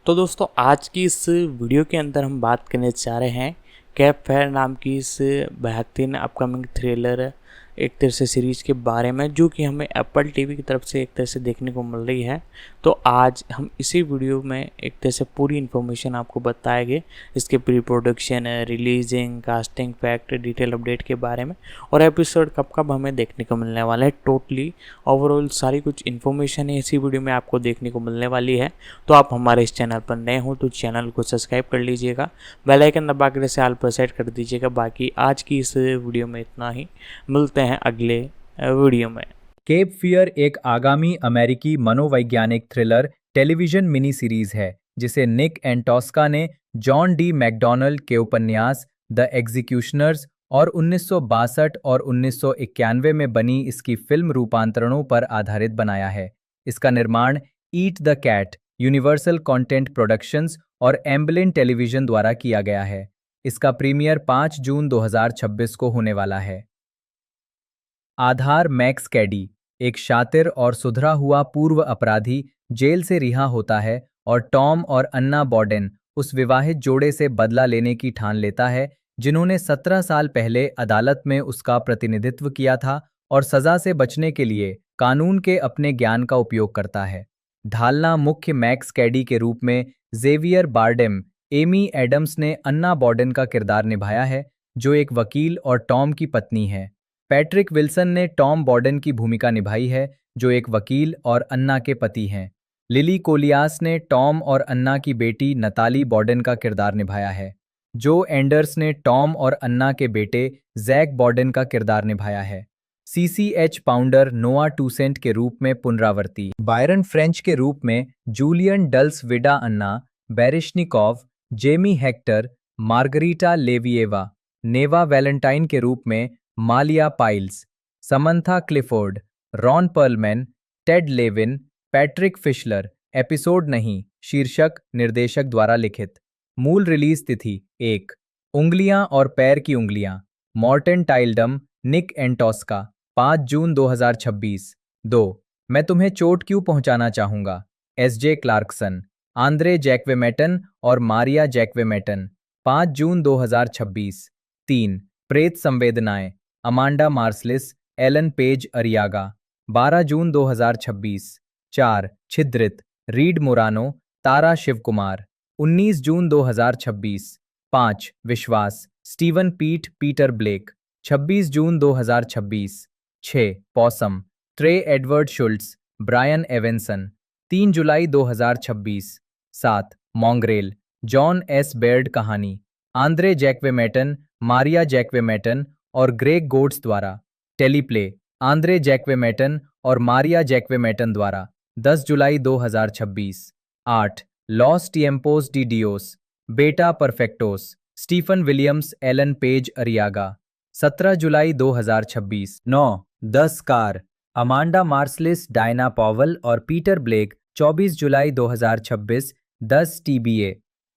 तो दोस्तों आज की इस वीडियो के अंदर हम बात करने जा रहे हैं कैप फेयर नाम की इस बेहतरीन अपकमिंग थ्रिलर एक तरह से सीरीज़ के बारे में, जो कि हमें एप्पल टीवी की तरफ से एक तरह से देखने को मिल रही है। तो आज हम इसी वीडियो में एक तरह से पूरी इन्फॉर्मेशन आपको बताएंगे इसके pre production, releasing, casting fact, detail update के बारे में, और एपिसोड कब कब हमें देखने को मिलने वाला है। टोटली ओवरऑल सारी कुछ इन्फॉर्मेशन है इसी वीडियो में आपको देखने को मिलने वाली है। तो आप हमारे इस चैनल पर नए हो तो चैनल को सब्सक्राइब कर लीजिएगा, बेल आइकन दबा कर इसे ऑल पर सेट कर दीजिएगा। बाकी आज की इस वीडियो में इतना ही, मिलते हैं अगले वीडियो में। केप फियर एक आगामी अमेरिकी मनोवैज्ञानिक थ्रिलर टेलीविजन मिनी सीरीज है जिसे निक एंटोस्का ने जॉन डी मैकडॉनल्ड के उपन्यास द एग्जीक्यूशनर्स और 1962 और 1991 में बनी इसकी फिल्म रूपांतरणों पर आधारित बनाया है। इसका निर्माण Eat the Cat, Universal Content Productions और एम्बलिन टेलीविजन द्वारा किया गया है। इसका प्रीमियर 5 जून 2026 को होने वाला है। आधार मैक्स कैडी, एक शातिर और सुधरा हुआ पूर्व अपराधी, जेल से रिहा होता है और टॉम और अन्ना बॉडेन उस विवाहित जोड़े से बदला लेने की ठान लेता है जिन्होंने 17 साल पहले अदालत में उसका प्रतिनिधित्व किया था, और सजा से बचने के लिए कानून के अपने ज्ञान का उपयोग करता है। ढालना मुख्य मैक्स कैडी के रूप में जेवियर बारडेम, एमी एडम्स ने अन्ना बॉडेन का किरदार निभाया है जो एक वकील और टॉम की पत्नी है। पैट्रिक विल्सन ने टॉम बॉडेन की भूमिका निभाई है जो एक वकील और अन्ना के पति हैं। लिली कोलियास ने टॉम और अन्ना की बेटी नताली बॉडेन का किरदार निभाया है। जो एंडर्स ने टॉम और अन्ना के बेटे जैक बॉडेन का किरदार निभाया है। सीसीएच पाउंडर नोआ टूसेंट के रूप में पुनरावर्ती, बायरन फ्रेंच के रूप में Julian Dulles Vida Anna, Baryshnikov, Jamie Hector, Margarita Levieva, Neva Valentine के रूप में Malia Pyles, Samantha Clifford, Ron Perlman, Ted Levine, Patrick Fischler. Episode नहीं, शीर्षक निर्देशक द्वारा लिखित। मूल रिलीज तिथि 1 उंगलियां और पैर की उंगलियां, मॉर्टन टाइल्डम, निक एंटोस्का, 5 जून 2026। 2 मैं तुम्हें चोट क्यों पहुंचाना चाहूंगा, एसजे क्लार्कसन, आंद्रे जैक्वेमेटन और मारिया जैक्वेमेटन, 5 जून 2026। 3 प्रेत संवेदनाएं, अमांडा मार्सलिस, एलन पेज अरियागा, 12 जून 2026। 4 छिद्रित, रीड मोरानो, तारा शिवकुमार, 19 जून 2026। 5 विश्वास, स्टीवन पीटर ब्लेक, 26 जून 2026। 6 POSSUM, tray Edward Schultz, Brian एवेंसन, 3 जुलाई 2026। 7 मॉन्ग्रेल, जॉन एस बेयर्ड कहानी, आंद्रे जैक्वेमेटन, मारिया जैक्वेमेटन और ग्रेग गोट्स द्वारा। टेलीप्ले, आंद्रे जैक्वेमेटन और मारिया जैक्वेमेटन द्वारा, 10 जुलाई 2026। 8 लॉस टिएम्पोस डी डियोस, बेटा परफेक्टोस, स्टीफन विलियम्स, एलन पेज अरियागा, 17 जुलाई 2026। 9 10 कार, अमांडा मार्सलिस, डायना पॉवल और Peter black, 24 जुलाई 2026। 10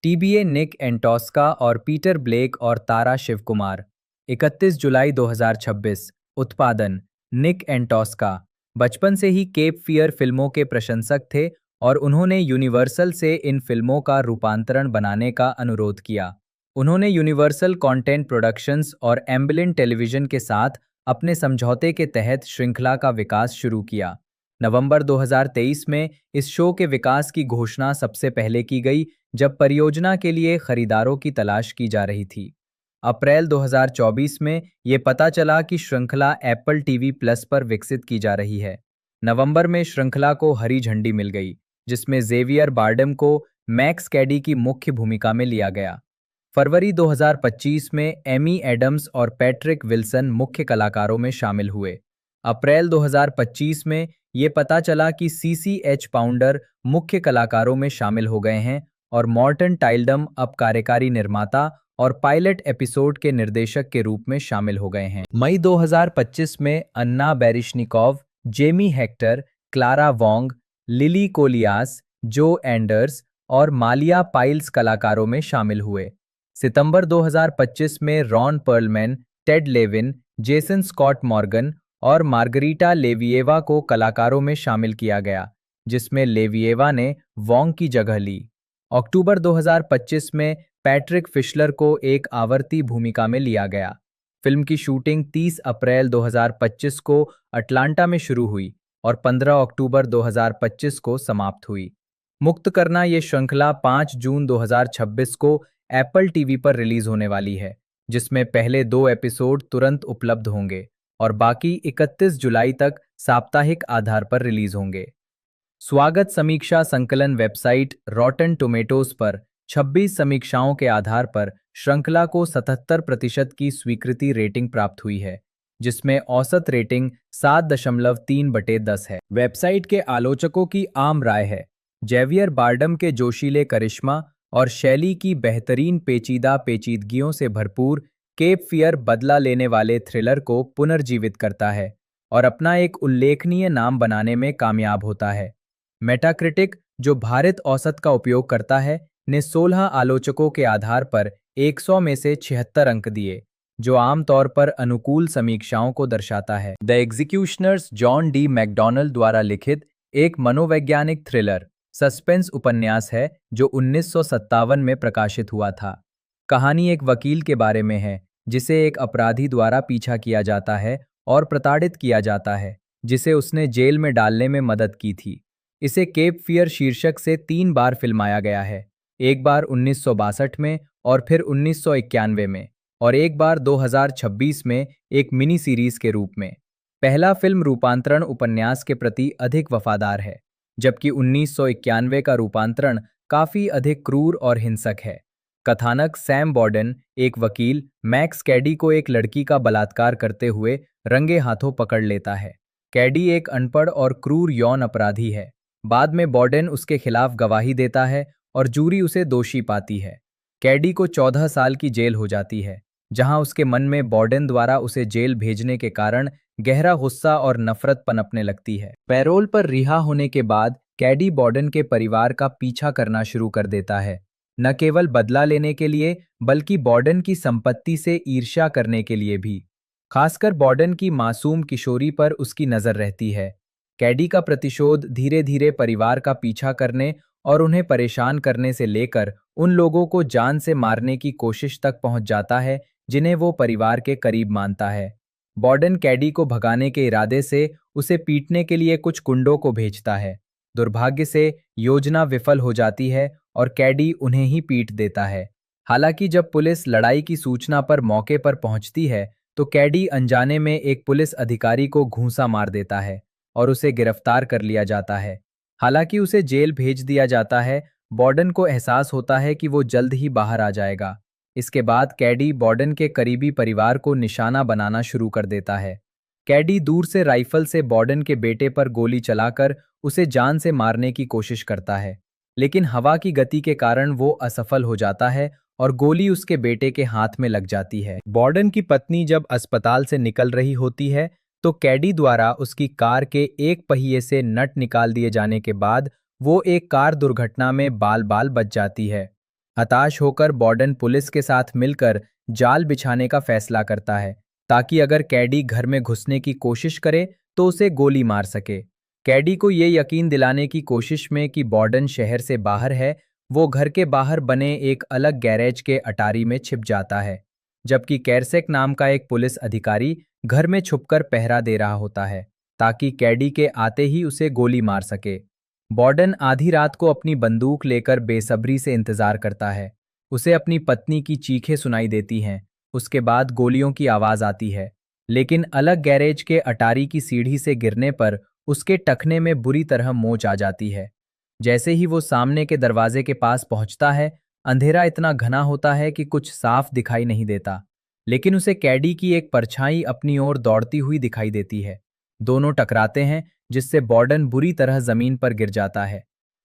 TBA निक एंटोस्का और Peter black और तारा शिवकुमार, 31 जुलाई 2026। उत्पादन निक एंटोस्का बचपन से ही केप फियर फिल्मों के प्रशंसक थे और उन्होंने यूनिवर्सल से इन फिल्मों का रूपांतरण बनाने का अनुरोध किया। उन्होंने यूनिवर्सल कंटेंट प्रोडक्शंस और एम्बलिन टेलीविजन के साथ अपने समझौते के तहत श्रृंखला का विकास शुरू किया। नवंबर 2023 में इस शो के विकास की घोषणा सबसे पहले की गई जब परियोजना के लिए खरीदारों की तलाश की जा रही थी। अप्रैल 2024 में ये पता चला कि श्रृंखला एप्पल टीवी प्लस पर विकसित की जा रही है। नवंबर में श्रृंखला को हरी झंडी मिल गई, जिसमें जेवियर बारडेम को मैक्स कैडी की मुख्य भूमिका में लिया गया। फरवरी 2025 में एमी एडम्स और पैट्रिक विल्सन मुख्य कलाकारों में शामिल हुए। अप्रैल 2025 में ये पता चला कि सीसीएच पाउंडर मुख्य कलाकारों में शामिल हो गए हैं और मॉर्टन टाइल्डम अब कार्यकारी निर्माता और पायलट एपिसोड के निर्देशक के रूप में शामिल हो गए हैं। मई 2025 में Anna Baryshnikov, Jamie Hector, Clara Wong, Lily Kolias, Joe Anders और मालिया पाइल्स कलाकारों में शामिल हुए। सितंबर 2025 में Ron Perlman, Ted Levine, Jason Scott Morgan और मार्गरीटा लेविएवा को कलाकारों में शामिल किया गया, जिसमें लेविएवा ने वोंग की जगह ली। अक्टूबर 2025 में पैट्रिक फिशलर को एक आवर्ती भूमिका में लिया गया। फिल्म की शूटिंग 30 अप्रैल 2025 को अटलांटा में शुरू हुई और 15 अक्टूबर 2025 को समाप्त हुई। मुक्त करना ये श्रृंखला 5 जून 2026 को एप्पल टीवी पर रिलीज होने वाली है, जिसमें पहले 2 एपिसोड तुरंत उपलब्ध होंगे और बाकी 31 जुलाई तक साप्ताहिक आधार पर रिलीज होंगे। स्वागत समीक्षा संकलन वेबसाइट रॉटन टोमेटोज पर 26 समीक्षाओं के आधार पर श्रृंखला को 77% की स्वीकृति रेटिंग प्राप्त हुई है, जिसमें औसत रेटिंग 7.3/10 है। वेबसाइट के आलोचकों की आम राय है, जेवियर बार्डम के जोशीले करिश्मा और शैली की बेहतरीन पेचीदा पेचीदगियों से भरपूर केप फियर बदला लेने वाले थ्रिलर को पुनर्जीवित करता है और अपना एक उल्लेखनीय नाम बनाने में कामयाब होता है। मेटाक्रिटिक, जो भारित औसत का उपयोग करता है, ने 16 आलोचकों के आधार पर 100 में से 76 अंक दिए, जो आमतौर पर अनुकूल समीक्षाओं को दर्शाता है। द एग्जीक्यूशनर्स जॉन डी मैकडॉनल द्वारा लिखित एक मनोवैज्ञानिक थ्रिलर सस्पेंस उपन्यास है जो 1957 में प्रकाशित हुआ था। कहानी एक वकील के बारे में है जिसे एक अपराधी द्वारा पीछा किया जाता है और प्रताड़ित किया जाता है, जिसे उसने जेल में डालने में मदद की थी। इसे केप फियर शीर्षक से 3 बार फिल्माया गया है, एक बार 1962 में और फिर 1991 में, और एक बार 2026 में एक मिनी सीरीज के रूप में। पहला फिल्म रूपांतरण उपन्यास के प्रति अधिक वफादार है, जबकि 1991 का रूपांतरण काफी अधिक क्रूर और हिंसक है। कथानक सैम बॉर्डन एक वकील मैक्स कैडी को एक लड़की का बलात्कार करते हुए रंगे हाथों पकड़ लेता है। कैडी एक अनपढ़ और क्रूर यौन अपराधी है। बाद में बॉर्डन उसके खिलाफ गवाही देता है और जूरी उसे दोषी पाती है। कैडी को 14 साल की जेल हो जाती है, जहां उसके मन में बॉर्डन द्वारा उसे जेल भेजने के कारण गहरा गुस्सा और नफरत पनपने लगती है। पैरोल पर रिहा होने के बाद कैडी बॉर्डन के परिवार का पीछा करना शुरू कर देता है, न केवल बदला लेने के लिए बल्कि बॉर्डन की संपत्ति से ईर्ष्या करने के लिए भी। खासकर बॉर्डन की मासूम किशोरी पर उसकी नजर रहती है। कैडी का प्रतिशोध धीरे धीरे परिवार का पीछा करने और उन्हें परेशान करने से लेकर उन लोगों को जान से मारने की कोशिश तक पहुंच जाता है जिन्हें वो परिवार के करीब मानता है। बॉर्डन कैडी को भगाने के इरादे से उसे पीटने के लिए कुछ गुंडों को भेजता है। दुर्भाग्य से योजना विफल हो जाती है और कैडी उन्हें ही पीट देता है। हालांकि जब पुलिस लड़ाई की सूचना पर मौके पर पहुंचती है तो कैडी अनजाने में एक पुलिस अधिकारी को घूंसा मार देता है और उसे गिरफ्तार कर लिया जाता है। हालांकि उसे जेल भेज दिया जाता है, बॉर्डन को एहसास होता है कि वो जल्द ही बाहर आ जाएगा। इसके बाद कैडी बॉर्डन के करीबी परिवार को निशाना बनाना शुरू कर देता है। कैडी दूर से राइफल से बॉर्डन के बेटे पर गोली चलाकर उसे जान से मारने की कोशिश करता है, लेकिन हवा की गति के कारण वो असफल हो जाता है और गोली उसके बेटे के हाथ में लग जाती है। बॉर्डन की पत्नी जब अस्पताल से निकल रही होती है तो कैडी द्वारा उसकी कार के एक पहिए से नट निकाल दिए जाने के बाद वो एक कार दुर्घटना में बाल बाल बच जाती है। हताश होकर बॉर्डन पुलिस के साथ मिलकर जाल बिछाने का फैसला करता है ताकि अगर कैडी घर में घुसने की कोशिश करे तो उसे गोली मार सके। कैडी को ये यकीन दिलाने की कोशिश में कि बॉर्डन शहर से बाहर है, वो घर के बाहर बने एक अलग गैरेज के अटारी में छिप जाता है, जबकि कैरसेक नाम का एक पुलिस अधिकारी घर में छुपकर पहरा दे रहा होता है ताकि कैडी के आते ही उसे गोली मार सके। बॉर्डन आधी रात को अपनी बंदूक लेकर बेसब्री से इंतजार करता है। उसे अपनी पत्नी की चीखें सुनाई देती हैं। उसके बाद गोलियों की आवाज आती है, लेकिन अलग गैरेज के अटारी की सीढ़ी से गिरने पर उसके टखने में बुरी तरह मोच आ जाती है। जैसे ही वो सामने के दरवाजे के पास पहुंचता है, अंधेरा इतना घना होता है कि कुछ साफ दिखाई नहीं देता, लेकिन उसे कैडी की एक परछाई अपनी ओर दौड़ती हुई दिखाई देती है। दोनों टकराते हैं, जिससे बॉर्डन बुरी तरह जमीन पर गिर जाता है।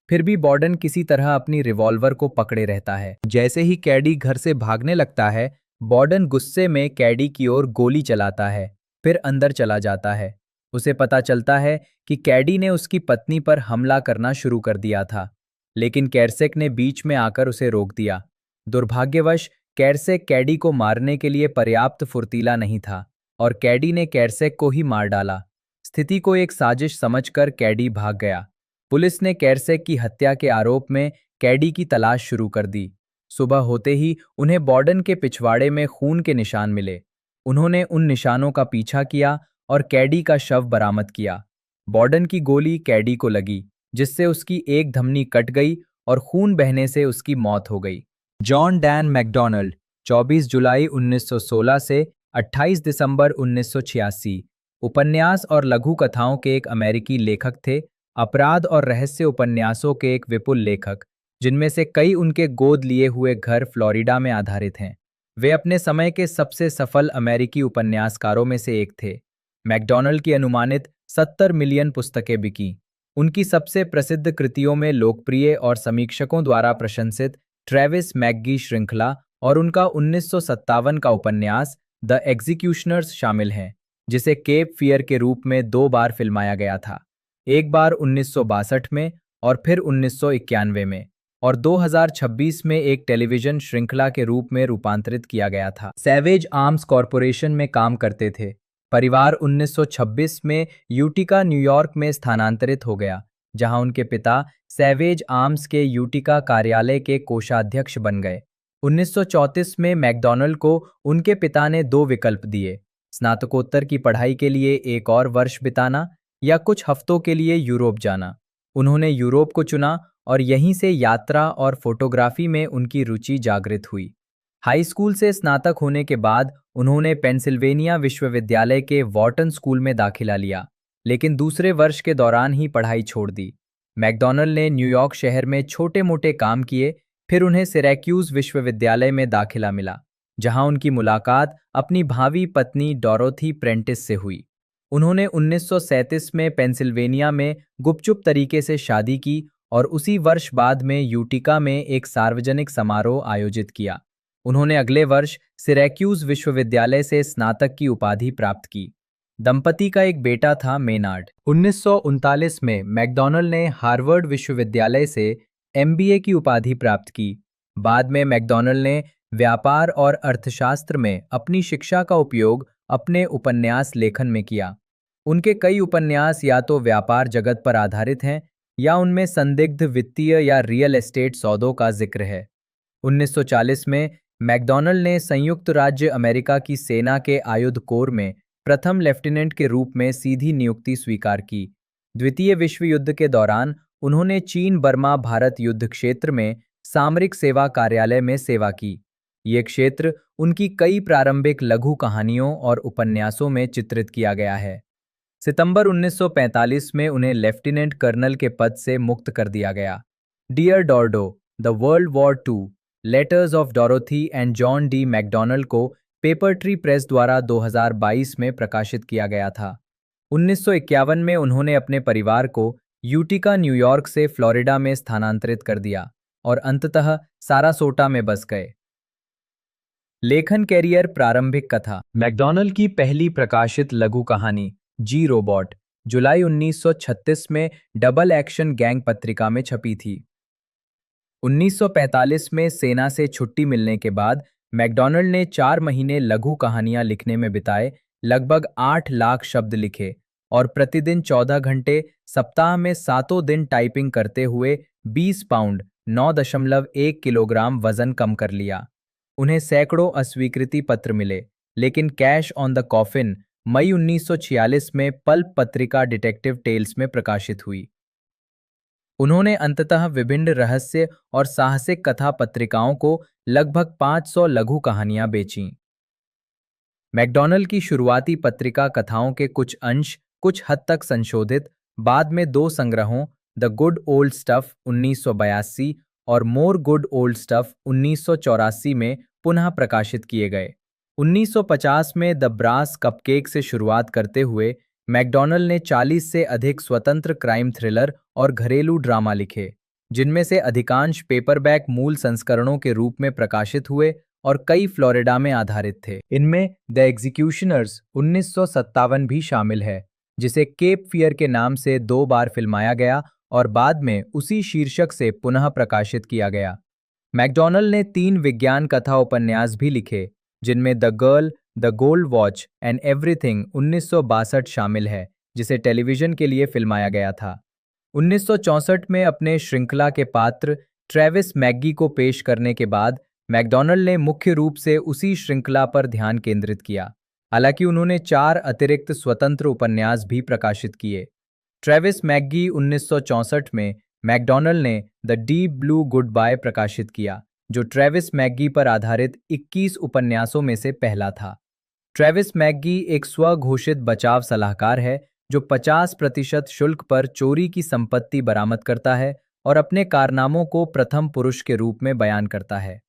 फिर भी बॉर्डन किसी तरह अपनी रिवॉल्वर को पकड़े रहता है। जैसे ही कैडी घर से भागने लगता है, बॉर्डन गुस्से में कैडी की ओर गोली चलाता है, फिर अंदर चला जाता है। उसे पता चलता है कि कैडी ने उसकी पत्नी पर हमला करना शुरू कर दिया था, लेकिन कैरसेक ने बीच में आकर उसे रोक दिया। दुर्भाग्यवश कैरसेक कैडी को मारने के लिए पर्याप्त फुर्तीला नहीं था और कैडी ने कैरसेक को ही मार डाला। स्थिति को एक साजिश समझकर कैडी भाग गया। पुलिस ने कैरसेक की हत्या के आरोप में कैडी की तलाश शुरू कर दी। सुबह होते ही उन्हें बॉर्डन के पिछवाड़े में खून के निशान मिले। उन्होंने उन निशानों का पीछा किया और कैडी का शव बरामद किया। बॉर्डन की गोली कैडी को लगी, जिससे उसकी एक धमनी कट गई और खून बहने से उसकी मौत हो गई। जॉन डैन मैकडॉनल्ड 24 जुलाई 1916 से 28 दिसंबर 1986 उपन्यास और लघु कथाओं के एक अमेरिकी लेखक थे, अपराध और रहस्य उपन्यासों के एक विपुल लेखक, जिनमें से कई उनके गोद लिए हुए घर फ्लोरिडा में आधारित हैं। वे अपने समय के सबसे सफल अमेरिकी उपन्यासकारों में से एक थे। मैकडॉनल्ड की अनुमानित 70 मिलियन पुस्तकें बिकीं। उनकी सबसे प्रसिद्ध कृतियों में लोकप्रिय और समीक्षकों द्वारा प्रशंसित ट्रेविस मैकगी श्रृंखला और उनका 1957 का उपन्यास द एग्जीक्यूशनर्स शामिल हैं, जिसे केप फियर के रूप में 2 बार फिल्माया गया था, एक बार 1962 में और फिर 1991 में, और 2026 में एक टेलीविजन श्रृंखला के रूप में रूपांतरित किया गया था। सैवेज आर्म्स कॉरपोरेशन में काम करते थे। परिवार 1926 में यूटिका, न्यूयॉर्क में स्थानांतरित हो गया, जहां उनके पिता सैवेज आर्म्स के यूटिका कार्यालय के कोषाध्यक्ष बन गए। 1934 में मैकडॉनल्ड को उनके पिता ने 2 विकल्प दिए: स्नातकोत्तर की पढ़ाई के लिए 1 और वर्ष बिताना या कुछ हफ्तों के लिए यूरोप जाना। उन्होंने यूरोप को चुना और यहीं से यात्रा और फोटोग्राफी में उनकी रुचि जागृत हुई। हाई स्कूल से स्नातक होने के बाद उन्होंने पेंसिल्वेनिया विश्वविद्यालय के वॉर्टन स्कूल में दाखिला लिया, लेकिन दूसरे वर्ष के दौरान ही पढ़ाई छोड़ दी। मैकडॉनल्ड ने न्यूयॉर्क शहर में छोटे-मोटे काम किए, फिर उन्हें सिरैक्यूज विश्वविद्यालय में दाखिला मिला, जहां उनकी मुलाकात अपनी भावी पत्नी डोरोथी प्रेंटिस से हुई। उन्होंने 1937 में पेंसिल्वेनिया में गुपचुप तरीके से शादी की और उसी वर्ष बाद में यूटिका में एक सार्वजनिक समारोह आयोजित किया। उन्होंने अगले वर्ष सिरैक्यूज विश्वविद्यालय से स्नातक की उपाधि प्राप्त की। दंपति का एक बेटा था, मेनार्ड। 1939 में मैकडॉनल्ड ने हार्वर्ड विश्वविद्यालय से एमबीए की उपाधि प्राप्त की। बाद में मैकडॉनल्ड ने व्यापार और अर्थशास्त्र में अपनी शिक्षा का उपयोग अपने उपन्यास लेखन में किया। उनके कई उपन्यास या तो व्यापार जगत पर आधारित हैं या उनमें संदिग्ध वित्तीय या रियल एस्टेट सौदों का जिक्र है। 1940 में मैकडॉनल्ड ने संयुक्त राज्य अमेरिका की सेना के आयुध कोर में प्रथम लेफ्टिनेंट के रूप में सीधी नियुक्ति स्वीकार की। द्वितीय विश्व युद्ध के दौरान उन्होंने चीन बर्मा भारत युद्ध क्षेत्र में सामरिक सेवा कार्यालय में सेवा की। ये क्षेत्र उनकी कई प्रारंभिक लघु कहानियों और उपन्यासों में चित्रित किया गया है। सितंबर 1945 में उन्हें लेफ्टिनेंट कर्नल के पद से मुक्त कर दिया गया। Dear Dordo, the World War II, Letters of Dorothy and John D MacDonald को पेपर ट्री प्रेस द्वारा 2022 में प्रकाशित किया गया था। 1951 में उन्होंने अपने परिवार को यूटिका, न्यूयॉर्क से फ्लोरिडा में स्थानांतरित कर दिया और अंततः सारासोटा में बस गए। लेखन कैरियर, प्रारंभिक कथा। मैकडॉनल्ड की पहली प्रकाशित लघु कहानी जी रोबोट जुलाई 1936 में डबल एक्शन गैंग पत्रिका में छपी थी। 1945 में सेना से छुट्टी मिलने के बाद मैकडॉनल्ड ने 4 महीने लघु कहानियां लिखने में बिताए, लगभग 8 लाख शब्द लिखे और प्रतिदिन 14 घंटे, सप्ताह में 7 दिन टाइपिंग करते हुए 20 पाउंड 9.1 किलोग्राम वजन कम कर लिया। उन्हें सैकड़ों अस्वीकृति पत्र मिले, लेकिन कैश ऑन द कॉफिन मई 1946 में पल्प पत्रिका डिटेक्टिव टेल्स में प्रकाशित हुई। उन्होंने अंततः विभिन्न रहस्य और साहसिक कथा पत्रिकाओं को लगभग 500 लघु कहानियां बेचीं। मैकडॉनल्ड की शुरुआती पत्रिका कथाओं के कुछ अंश कुछ हद तक संशोधित बाद में 2 संग्रहों द गुड ओल्ड स्टफ 1982 और मोर गुड ओल्ड स्टफ 1984 में पुनः प्रकाशित किए गए। 1950 में द ब्रास कपकेक से शुरुआत करते हुए मैकडॉनल्ड ने 40 से अधिक स्वतंत्र क्राइम थ्रिलर और घरेलू ड्रामा लिखे, जिनमें से अधिकांश पेपरबैक मूल संस्करणों के रूप में प्रकाशित हुए और कई फ्लोरिडा में आधारित थे। इनमें द एग्जीक्यूशनर्स 1957 भी शामिल है, जिसे केप फियर के नाम से 2 बार फिल्माया गया और बाद में उसी शीर्षक से पुनः प्रकाशित किया गया। मैकडॉनल्ड ने 3 विज्ञान कथा उपन्यास भी लिखे, जिनमें the girl, the gold watch and everything 1962 शामिल है, जिसे टेलीविजन के लिए फिल्माया गया था। 1964 में अपने श्रृंखला के पात्र ट्रेविस मैगी को पेश करने के बाद मैकडॉनल्ड ने मुख्य रूप से उसी श्रृंखला पर ध्यान केंद्रित किया। हालांकि उन्होंने 4 अतिरिक्त स्वतंत्र उपन्यास भी प्रकाशित किए। ट्रेविस मैगी 1964 में मैकडॉनल्ड ने the deep blue good bye प्रकाशित किया, जो ट्रेविस मैगी पर आधारित 21 उपन्यासों में से पहला था। ट्रेविस मैगी एक स्वघोषित बचाव सलाहकार है जो 50% शुल्क पर चोरी की संपत्ति बरामद करता है और अपने कारनामों को प्रथम पुरुष के रूप में बयान करता है।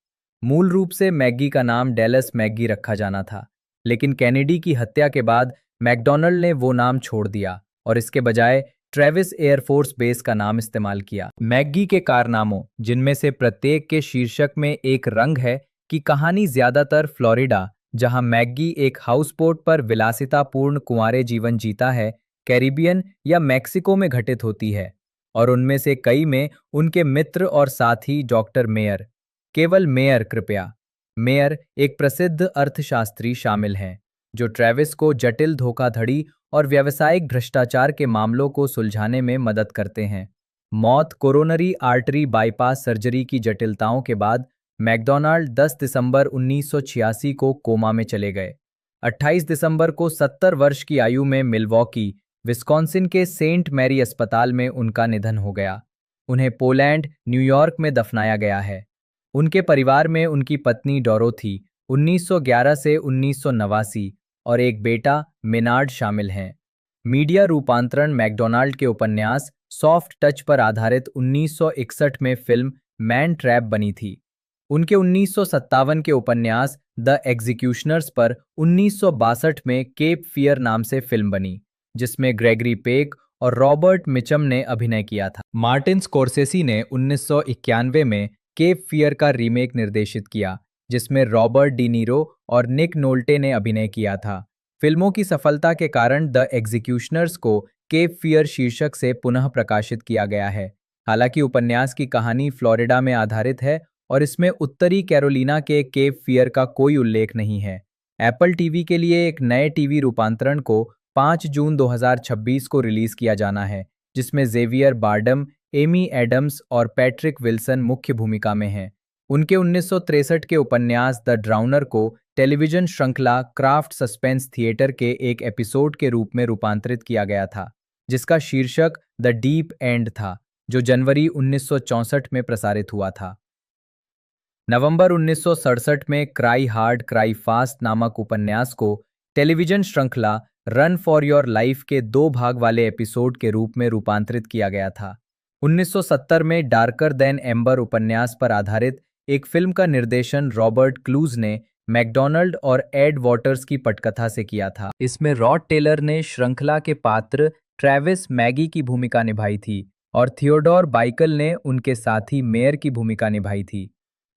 मूल रूप से मैगी का नाम डेलस मैगी रखा जाना था, लेकिन कैनेडी की हत्या के बाद मैकडॉनल्ड ने वो नाम छोड़ दिया और इसके बजाय ट्रेविस एयरफोर्स बेस का नाम इस्तेमाल किया। मैगी के कारनामों, जिनमें से प्रत्येक के शीर्षक में एक रंग है, की कहानी ज्यादातर फ्लोरिडा, जहां मैगी एक हाउसबोट पर विलासितापूर्ण कुंवारे जीवन जीता है, कैरिबियन या मैक्सिको में घटित होती है, और उनमें से कई में उनके मित्र और साथी डॉक्टर मेयर, केवल मेयर कृपया, मेयर एक प्रसिद्ध अर्थशास्त्री शामिल हैं, जो ट्रेविस को जटिल धोखाधड़ी और व्यावसायिक भ्रष्टाचार के मामलों को सुलझाने में मदद करते हैं। मौत कोरोनरी आर्टरी बाईपास सर्जरी की जटिलताओं के बाद मैकडॉनल्ड 10 दिसंबर 1986 को कोमा में चले गए। 28 दिसंबर को 70 वर्ष की आयु में मिलवॉकी, विस्कॉन्सिन के सेंट मैरी अस्पताल में उनका निधन हो गया। उन्हें पोलैंड, न्यूयॉर्क में दफनाया गया है। उनके परिवार में उनकी पत्नी डोरोथी 1911 से 1989 और एक बेटा मेनार्ड शामिल हैं। मीडिया रूपांतरण मैकडॉनल्ड के उपन्यास सॉफ्ट टच पर आधारित 1961 में फिल्म मैन ट्रैप बनी थी। उनके 1957 के उपन्यास द एग्जीक्यूशनर्स पर 1962 में केप फियर नाम से फिल्म बनी, जिसमें ग्रेगरी पेक और रॉबर्ट मिचम ने अभिनय किया था। मार्टिन स्कोर्सेसी ने 1991 में केप फियर का रीमेक निर्देशित किया, जिसमें रॉबर्ट डी नीरो और निक नोल्टे ने अभिनय किया था। फिल्मों की सफलता के कारण द एग्जीक्यूशनर्स को केप फियर शीर्षक से पुनः प्रकाशित किया गया है। हालांकि उपन्यास की कहानी फ्लोरिडा में आधारित है और इसमें उत्तरी कैरोलिना के केप फियर का कोई उल्लेख नहीं है। एप्पल टीवी के लिए एक नए टीवी रूपांतरण को 5 जून 2026 को रिलीज किया जाना है, जिसमें जेवियर बार्डम, एमी एडम्स और पैट्रिक विल्सन मुख्य भूमिका में हैं। उनके 1963 के उपन्यास द ड्राउनर को टेलीविजन श्रृंखला क्राफ्ट सस्पेंस थिएटर के एक एपिसोड के रूप में रूपांतरित किया गया था, जिसका शीर्षक द डीप एंड था, जो जनवरी 1964 में प्रसारित हुआ था। नवंबर 1967 में क्राई हार्ड क्राई फास्ट नामक उपन्यास को टेलीविजन श्रृंखला रन फॉर योर लाइफ के 2 भाग वाले एपिसोड के रूप में रूपांतरित किया गया था। 1970 में डार्कर देन एम्बर उपन्यास पर आधारित एक फिल्म का निर्देशन रॉबर्ट क्लूज ने मैकडॉनल्ड और एड वॉटर्स की पटकथा से किया था। इसमें रॉड टेलर ने श्रृंखला के पात्र ट्रेविस मैगी की भूमिका निभाई थी और थियोडोर बाइकल ने उनके साथी मेयर की भूमिका निभाई थी।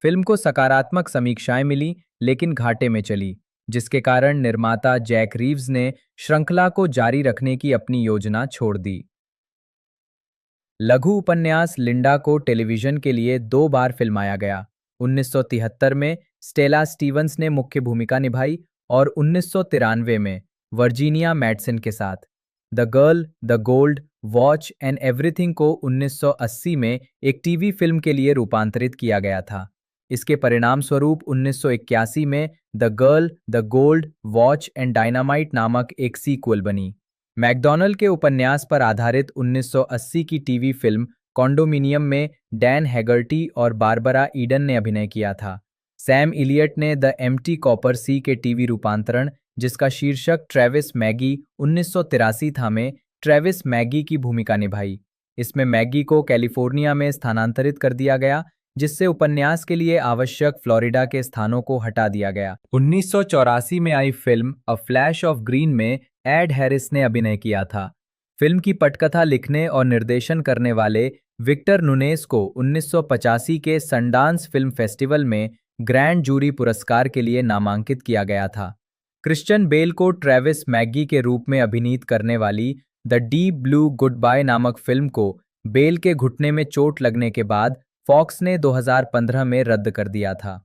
फिल्म को सकारात्मक समीक्षाएं मिली, लेकिन घाटे में चली, जिसके कारण निर्माता जैक रीव्स ने श्रृंखला को जारी रखने की अपनी योजना छोड़ दी। लघु उपन्यास लिंडा को टेलीविजन के लिए 2 बार फिल्माया गया। 1973 में स्टेला स्टीवंस ने मुख्य भूमिका निभाई और 1993 में वर्जीनिया मैडसन के साथ। The girl, the gold, watch and everything को 1980 में एक टीवी फिल्म के लिए रूपांतरित किया गया था। इसके परिणाम स्वरूप 1981 में the girl, the gold, watch and dynamite नामक एक सीक्वल बनी। मैकडॉनल्ड के उपन्यास पर आधारित 1980 की टीवी फिल्म कॉन्डोमिनियम में डैन हैगर्टी और बारबरा ईडन ने अभिनय किया था। सैम इलियट ने द एम्प्टी कॉपर सी के टीवी रूपांतरण, जिसका शीर्षक ट्रेविस मैगी 1983 था, में ट्रेविस मैगी की भूमिका निभाई। इसमें मैगी को कैलिफोर्निया में स्थानांतरित कर दिया गया, जिससे उपन्यास के लिए आवश्यक फ्लोरिडा के स्थानों को हटा दिया गया। 1984 में आई फिल्म अ फ्लैश ऑफ ग्रीन में एड हैरिस ने अभिनय किया था। फिल्म की पटकथा लिखने और निर्देशन करने वाले विक्टर नुनेस को 1985 के सनडांस फिल्म फेस्टिवल में ग्रैंड जूरी पुरस्कार के लिए नामांकित किया गया था। क्रिश्चियन बेल को ट्रेविस मैगी के रूप में अभिनीत करने वाली the deep blue good bye नामक फिल्म को बेल के घुटने में चोट लगने के बाद फॉक्स ने 2015 में रद्द कर दिया था।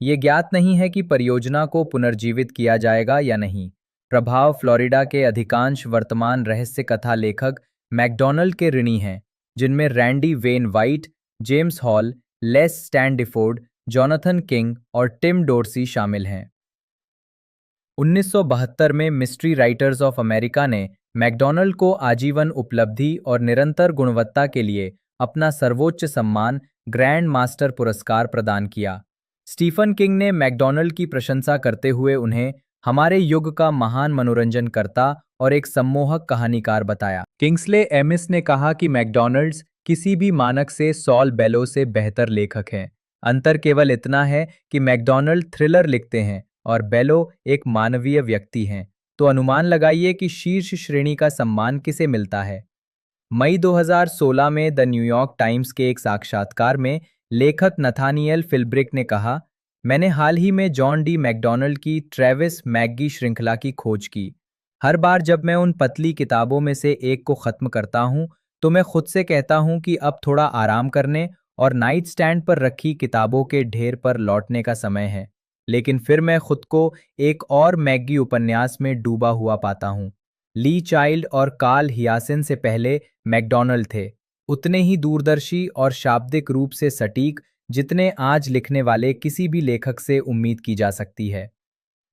ये ज्ञात नहीं है कि परियोजना को पुनर्जीवित किया जाएगा या नहीं। प्रभाव फ्लोरिडा के अधिकांश वर्तमान रहस्य कथा लेखक मैकडॉनल्ड के ऋणी हैं, जिनमें Randy Wayne White, James Hall, Les Standiford, Jonathan King और टिम डोर्सी शामिल हैं। 1972 में मिस्ट्री राइटर्स ऑफ अमेरिका ने मैकडॉनल्ड को आजीवन उपलब्धि और निरंतर गुणवत्ता के लिए अपना सर्वोच्च सम्मान ग्रैंड मास्टर पुरस्कार प्रदान किया। स्टीफन किंग ने मैकडॉनल्ड की प्रशंसा करते हुए उन्हें हमारे युग का महान मनोरंजनकर्ता और एक सम्मोहक कहानीकार बताया। किंग्सले एमिस ने कहा कि मैकडॉनल्ड्स किसी भी मानक से सॉल बेलो से बेहतर लेखक हैं। अंतर केवल इतना है कि मैकडॉनल्ड थ्रिलर लिखते हैं और बेलो एक मानवीय व्यक्ति हैं। तो अनुमान लगाइए कि शीर्ष श्रेणी का सम्मान किसे मिलता है। मई 2016 में द न्यूयॉर्क टाइम्स के एक साक्षात्कार में लेखक नथानिएल फिल्ब्रिक ने कहा, मैंने हाल ही में जॉन डी मैकडॉनल्ड की ट्रेविस मैग्गी श्रृंखला की खोज की। हर बार जब मैं उन पतली किताबों में से एक को खत्म करता हूं, तो मैं खुद से कहता हूं कि अब थोड़ा आराम करने और नाइट स्टैंड पर रखी किताबों के ढेर पर लौटने का समय है। लेकिन फिर मैं खुद को एक और मैग्गी उपन्यास में डूबा हुआ पाता हूँ। ली चाइल्ड और कार्ल हियासिन से पहले मैकडॉनल्ड थे, उतने ही दूरदर्शी और शाब्दिक रूप से सटीक जितने आज लिखने वाले किसी भी लेखक से उम्मीद की जा सकती है।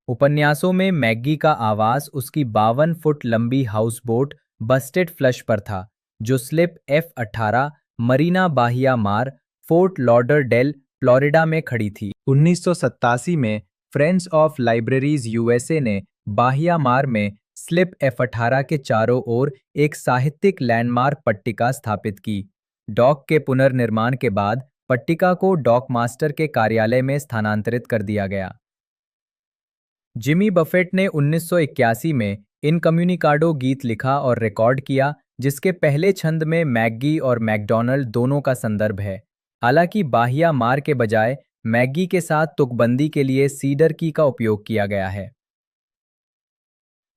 उपन्यासों में मैग्गी का आवास उसकी 52 फुट लंबी हाउसबोट बस्टेड फ्लश पर था, जो स्लिप F-18 मरीना बाहिया मार, फोर्ट लॉडरडेल, फ्लोरिडा में खड़ी थी। 1987 में फ्रेंड्स ऑफ लाइब्रेरीज यूएसए ने बाहिया मार में स्लिप F-18 के चारों ओर एक साहित्यिक लैंडमार्क पट्टिका स्थापित की। डॉक के पुनर्निर्माण के बाद पट्टिका को डॉक मास्टर के कार्यालय में स्थानांतरित कर दिया गया। जिमी बफेट ने 1981 में इनकम्युनिकाडो गीत लिखा और रिकॉर्ड किया, जिसके पहले छंद में मैग्गी और मैकडॉनल्ड दोनों का संदर्भ है। हालांकि बाहिया मार के बजाय मैग्गी के साथ तुकबंदी के लिए सीडर की का उपयोग किया गया है।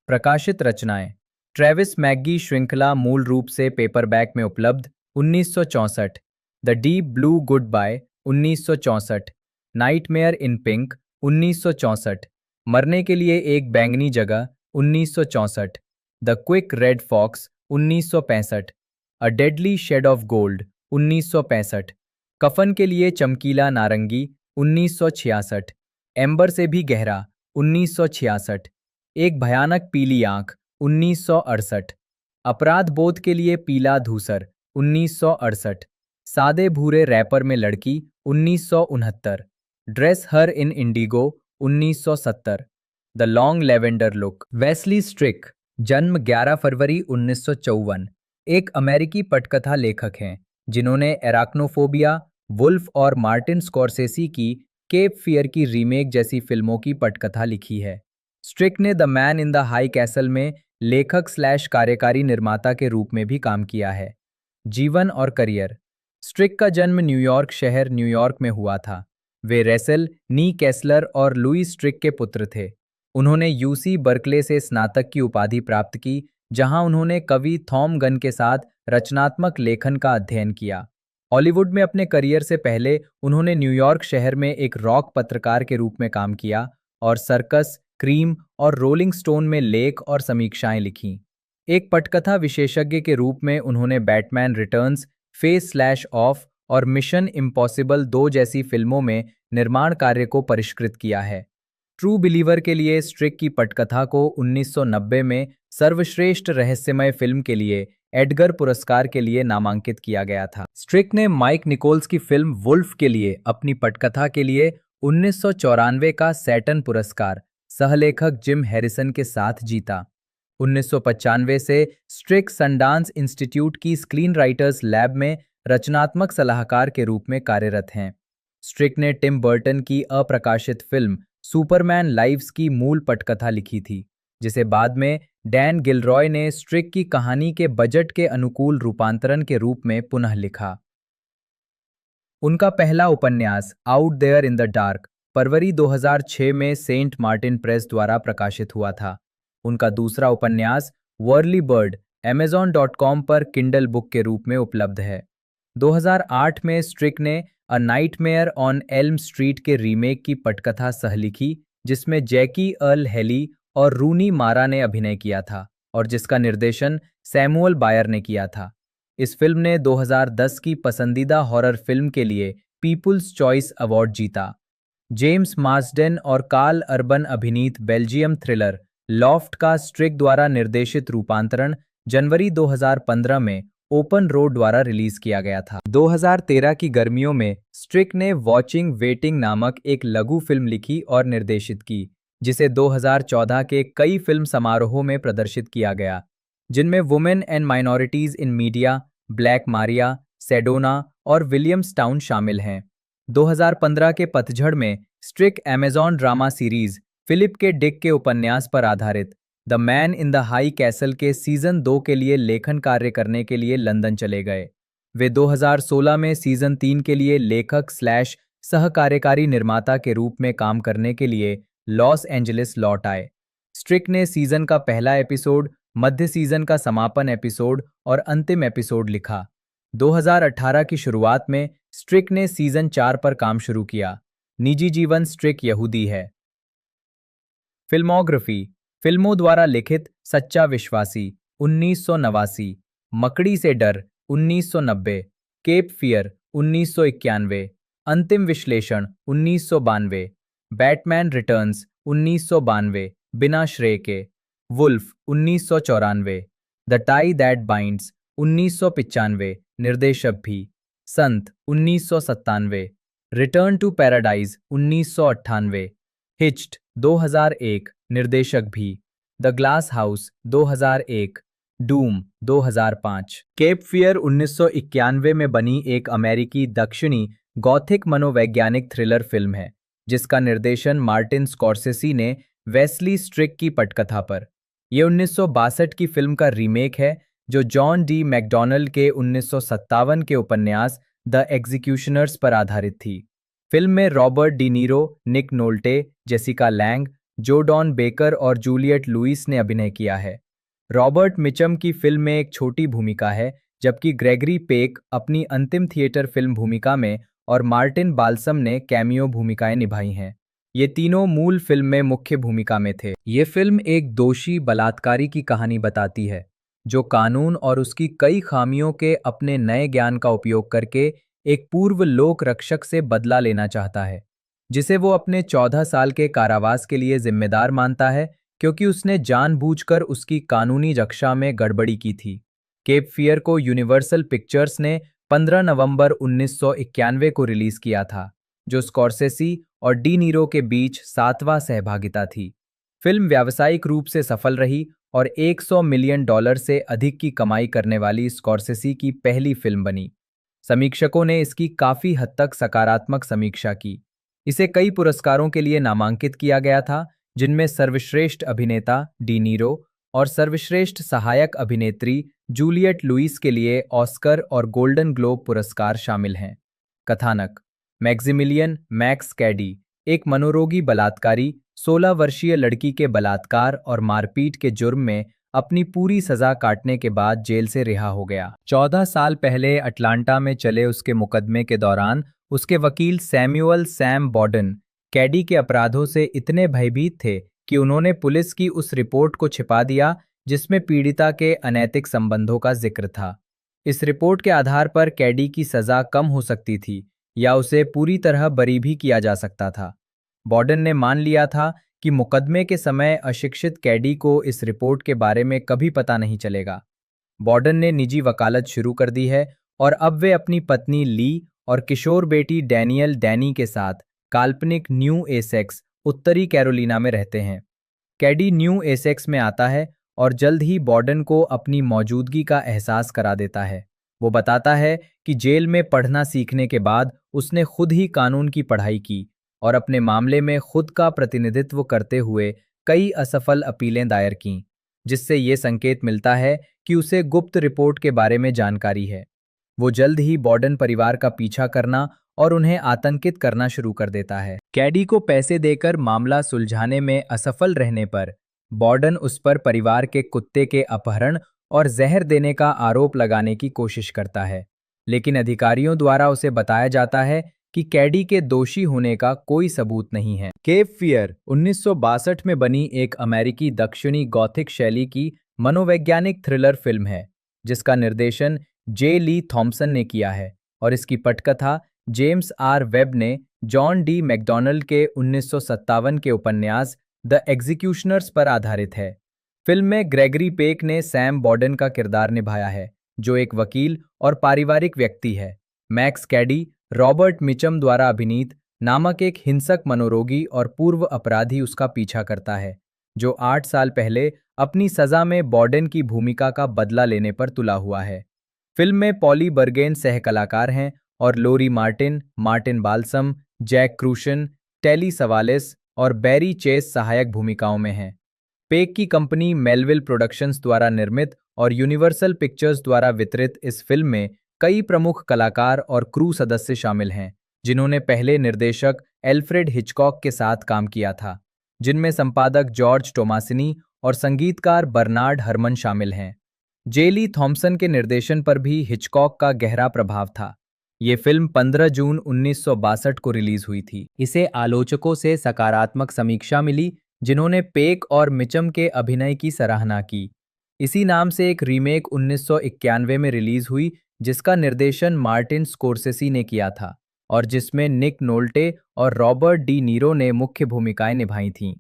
प्रकाशित रचनाएं। ट्रेविस मैग्गी श्रृंखला मूल रूप से पेपरबैक में उपलब्ध। 1964। The deep blue good bye, 1964। Nightmare in pink, 1964। मरने के लिए एक बैंगनी जगह, 1964। The quick red fox, 1965। A deadly shade of gold, 1965। कफन के लिए चमकीला नारंगी, 1966। एम्बर से भी गहरा, 1966। एक भयानक पीली आंख, 1968। अपराध बोध के लिए पीला धूसर, 1968। सादे भूरे रैपर में लड़की, 1969। Dress her in indigo, 1970। The long lavender look. Wesley Strick, जन्म 11 फरवरी 1954, एक अमेरिकी पटकथा लेखक हैं जिन्होंने एराक्नोफोबिया, वुल्फ और मार्टिन स्कॉर्सेसी की केप फियर की रीमेक जैसी फिल्मों की पटकथा लिखी है। स्ट्रिक ने the man in the high castle में लेखक / कार्यकारी निर्माता के रूप में भी काम किया है। जीवन और करियर। स्ट्रिक का जन्म न्यूयॉर्क शहर न्यूयॉर्क में हुआ था। वे रेसल, नी कैसलर और लुई स्ट्रिक के पुत्र थे। उन्होंने यूसी बर्कले से स्नातक की उपाधि प्राप्त की, जहां उन्होंने कवि थॉम गन के साथ रचनात्मक लेखन का अध्ययन किया। हॉलीवुड में अपने करियर से पहले उन्होंने न्यूयॉर्क शहर में एक रॉक पत्रकार के रूप में काम किया और सर्कस, क्रीम और रोलिंग स्टोन में लेख और समीक्षाएं लिखीं। एक पटकथा विशेषज्ञ के रूप में उन्होंने बैटमैन रिटर्न्स, फेस/ऑफ और मिशन इम्पॉसिबल 2 जैसी फिल्मों में निर्माण कार्य को परिष्कृत किया है। ट्रू बिलीवर के लिए स्ट्रिक की पटकथा को 1990 में सर्वश्रेष्ठ रहस्यमय फिल्म के लिए एडगर पुरस्कार के लिए नामांकित किया गया था। स्ट्रिक ने माइक निकोल्स की फिल्म वुल्फ के लिए अपनी पटकथा के लिए 1994 का सैटर्न पुरस्कार सहलेखक जिम हैरिसन के साथ जीता। 1995 से स्ट्रिक सनडांस इंस्टीट्यूट की स्क्रीन राइटर्स लैब में रचनात्मक सलाहकार के रूप में कार्यरत हैं। स्ट्रिक ने टिम बर्टन की अप्रकाशित फिल्म सुपरमैन लाइव्स की मूल पटकथा लिखी थी, जिसे बाद में डैन गिलरॉय ने स्ट्रिक की कहानी के बजट के अनुकूल रूपांतरण के रूप में पुनः लिखा। उनका पहला उपन्यास Out There in the Dark फरवरी 2006 में सेंट मार्टिन प्रेस द्वारा प्रकाशित हुआ था। उनका दूसरा उपन्यास वर्ली बर्ड Amazon.com पर किंडल बुक के रूप में उपलब्ध है। 2008 में स्ट्रिक ने a nightmare on Elm street के रीमेक की पटकथा सहलिखी, जिसमें जैकी अर्ल हेली और रूनी मारा ने अभिनय किया था और जिसका निर्देशन सैमुअल बायर ने किया था। इस फिल्म ने 2010 की पसंदीदा हॉरर फिल्म के लिए पीपुल्स चॉइस अवार्ड जीता। जेम्स मार्सडेन और कार्ल अर्बन अभिनीत बेल्जियम थ्रिलर लॉफ्ट का स्ट्रिक द्वारा निर्देशित रूपांतरण जनवरी 2015 में ओपन रोड द्वारा रिलीज किया गया था। 2013 की गर्मियों में स्ट्रिक ने वॉचिंग वेटिंग नामक एक लघु फिल्म लिखी और निर्देशित की, जिसे 2014 के कई फिल्म समारोहों में प्रदर्शित किया गया, जिनमें women and minorities in media, Black Maria, Sedona और विलियम्सटाउन शामिल हैं। 2015 के पतझड़ में Strick Amazon drama series Philip के डिक के उपन्यास पर आधारित the man in the high castle के सीजन 2 के लिए लेखन कार्य करने के लिए लंदन चले गए। वे 2016 में सीजन 3 के लिए लेखक स्लैश सहकार्यकारी निर्माता के रूप में काम करने के लिए लॉस एंजलिस लौट आए। स्ट्रिक ने सीजन का पहला एपिसोड, मध्य सीजन का समापन एपिसोड और अंतिम एपिसोड लिखा। 2018 की शुरुआत में स्ट्रिक ने सीजन 4 पर काम शुरू किया। निजी जीवन स्ट्रिक यहूदी है। फिल्मोग्राफी फिल्मों द्वारा लिखित सच्चा विश्वासी 1989, मकड़ी से डर 1990, केप फियर 1991, अंतिम विश्लेषण 1992, बैटमैन रिटर्न्स 1992, बिना श्रेय के, Wolf 1994, the tie that binds 1995, निर्देशक भी, संत 1997, रिटर्न टू पैराडाइज 1998, हिच्ड 2001, निर्देशक भी, the glass house 2001, Doom 2005। Cape Fear 1991 में बनी एक अमेरिकी दक्षिणी गॉथिक मनोवैज्ञानिक थ्रिलर फिल्म है, जिसका निर्देशन मार्टिन स्कॉर्सेसी ने वेस्ली स्ट्रिक की पटकथा पर। यह 1962 की फिल्म का रीमेक है, जो जॉन डी मैकडॉनल्ड के 1957 के उपन्यास द एग्जीक्यूशनर्स पर आधारित थी। फिल्म में रॉबर्ट डी नीरो, निक नोल्टे, जेसिका लैंग, जोडॉन बेकर और जूलियट लुइस ने अभिनय किया है। रॉबर्ट मिचम की फिल्म में एक छोटी भूमिका है, जबकि ग्रेगरी पेक अपनी अंतिम थिएटर फिल्म भूमिका में और मार्टिन बाल्सम ने कैमियो भूमिकाएं निभाई हैं। ये तीनों मूल फिल्म में मुख्य भूमिका में थे। ये फिल्म एक दोषी बलात्कारी की कहानी बताती है, जो कानून और उसकी कई खामियों के अपने नए ज्ञान का उपयोग करके एक पूर्व लोक रक्षक से बदला लेना चाहता है, जिसे वो अपने 14 साल के कारावास के लिए जिम्मेदार मानता है, क्योंकि उसने जानबूझकर उसकी कानूनी रक्षा में गड़बड़ी की थी। केप फियर को यूनिवर्सल पिक्चर्स ने 15 नवंबर 1991 को रिलीज किया था, जो स्कॉर्सेसी और डी नीरो के बीच 7वां सहभागिता थी। फिल्म व्यावसायिक रूप से सफल रही और $100 मिलियन से अधिक की कमाई करने वाली स्कॉर्सेसी की पहली फिल्म बनी। समीक्षकों ने इसकी काफी हद तक सकारात्मक समीक्षा की। इसे कई पुरस्कारों के लिए नामांकित किया गया था, जिनमें सर्वश्रेष्ठ अभिनेता डी नीरो और सर्वश्रेष्ठ सहायक अभिनेत्री जूलियट लुइस के लिए ऑस्कर और गोल्डन ग्लोब पुरस्कार शामिल हैं। कथानक मैक्सिमिलियन मैक्स कैडी एक मनोरोगी बलात्कारी 16 वर्षीय लड़की के बलात्कार और मारपीट के जुर्म में अपनी पूरी सजा काटने के बाद जेल से रिहा हो गया। 14 साल पहले अटलांटा में चले उसके मुकदमे के दौरान उसके वकील सैमुअल सैम बॉर्डन कैडी के अपराधों से इतने भयभीत थे कि उन्होंने पुलिस की उस रिपोर्ट को छिपा दिया जिसमें पीड़िता के अनैतिक संबंधों का जिक्र था। इस रिपोर्ट के आधार पर कैडी की सजा कम हो सकती थी या उसे पूरी तरह बरी भी किया जा सकता था। बॉर्डन ने मान लिया था कि मुकदमे के समय अशिक्षित कैडी को इस रिपोर्ट के बारे में कभी पता नहीं चलेगा। बॉर्डन ने निजी वकालत शुरू कर दी है और अब वे अपनी पत्नी ली और किशोर बेटी डैनियल डैनी के साथ काल्पनिक न्यू एसेक्स, उत्तरी कैरोलिना में रहते हैं। कैडी न्यू एसेक्स में आता है और जल्द ही बॉर्डन को अपनी मौजूदगी का एहसास करा देता है। वो बताता है कि जेल में पढ़ना सीखने के बाद उसने खुद ही कानून की पढ़ाई की और अपने मामले में खुद का प्रतिनिधित्व करते हुए कई असफल अपीलें दायर कीं, जिससे ये संकेत मिलता है कि उसे गुप्त रिपोर्ट के बारे में जानकारी है। वो जल्द ही बॉर्डन परिवार का पीछा करना और उन्हें आतंकित करना शुरू कर देता है। कैडी को पैसे देकर मामला सुलझाने में असफल रहने पर बॉर्डन उस पर परिवार के कुत्ते के अपहरण और जहर देने का आरोप लगाने की कोशिश करता है, लेकिन अधिकारियों द्वारा उसे बताया जाता है कि कैडी के दोषी होने का कोई सबूत नहीं है। केप फियर 1962 में बनी एक अमेरिकी दक्षिणी गॉथिक शैली की मनोवैज्ञानिक थ्रिलर फिल्म है, जिसका निर्देशन जे ली थॉम्सन ने किया है और इसकी पटकथा जेम्स आर वेब ने जॉन डी मैकडॉनल्ड के 1957 के उपन्यास द एग्जीक्यूशनर्स पर आधारित है। फिल्म में ग्रेगरी पेक ने सैम बॉर्डन का किरदार निभाया है, जो एक वकील और पारिवारिक व्यक्ति है। मैक्स कैडी रॉबर्ट मिचम द्वारा अभिनीत नामक एक हिंसक मनोरोगी और पूर्व अपराधी उसका पीछा करता है, जो 8 साल पहले अपनी सजा में बॉर्डन की भूमिका का बदला लेने पर तुला हुआ है। फिल्म में पॉली बर्गेन सह कलाकार हैं और Lori Martin, Martin Balsam, Jack Kruschen, Telly Savalas और बैरी चेस सहायक भूमिकाओं में हैं। पेक की कंपनी मेलविल प्रोडक्शंस द्वारा निर्मित और यूनिवर्सल पिक्चर्स द्वारा वितरित इस फिल्म में कई प्रमुख कलाकार और क्रू सदस्य शामिल हैं, जिन्होंने पहले निर्देशक एल्फ्रेड हिचकॉक के साथ काम किया था, जिनमें संपादक जॉर्ज टोमासिनी और संगीतकार बर्नार्ड हरमन शामिल हैं। जे ली थॉम्सन के निर्देशन पर भी हिचकॉक का गहरा प्रभाव था। ये फिल्म 15 जून 1962 को रिलीज हुई थी। इसे आलोचकों से सकारात्मक समीक्षा मिली, जिन्होंने पेक और मिचम के अभिनय की सराहना की। इसी नाम से एक रीमेक 1991 में रिलीज हुई, जिसका निर्देशन मार्टिन स्कोर्सेसी ने किया था और जिसमें निक नोल्टे और रॉबर्ट डी नीरो ने मुख्य भूमिकाएं निभाई थीं।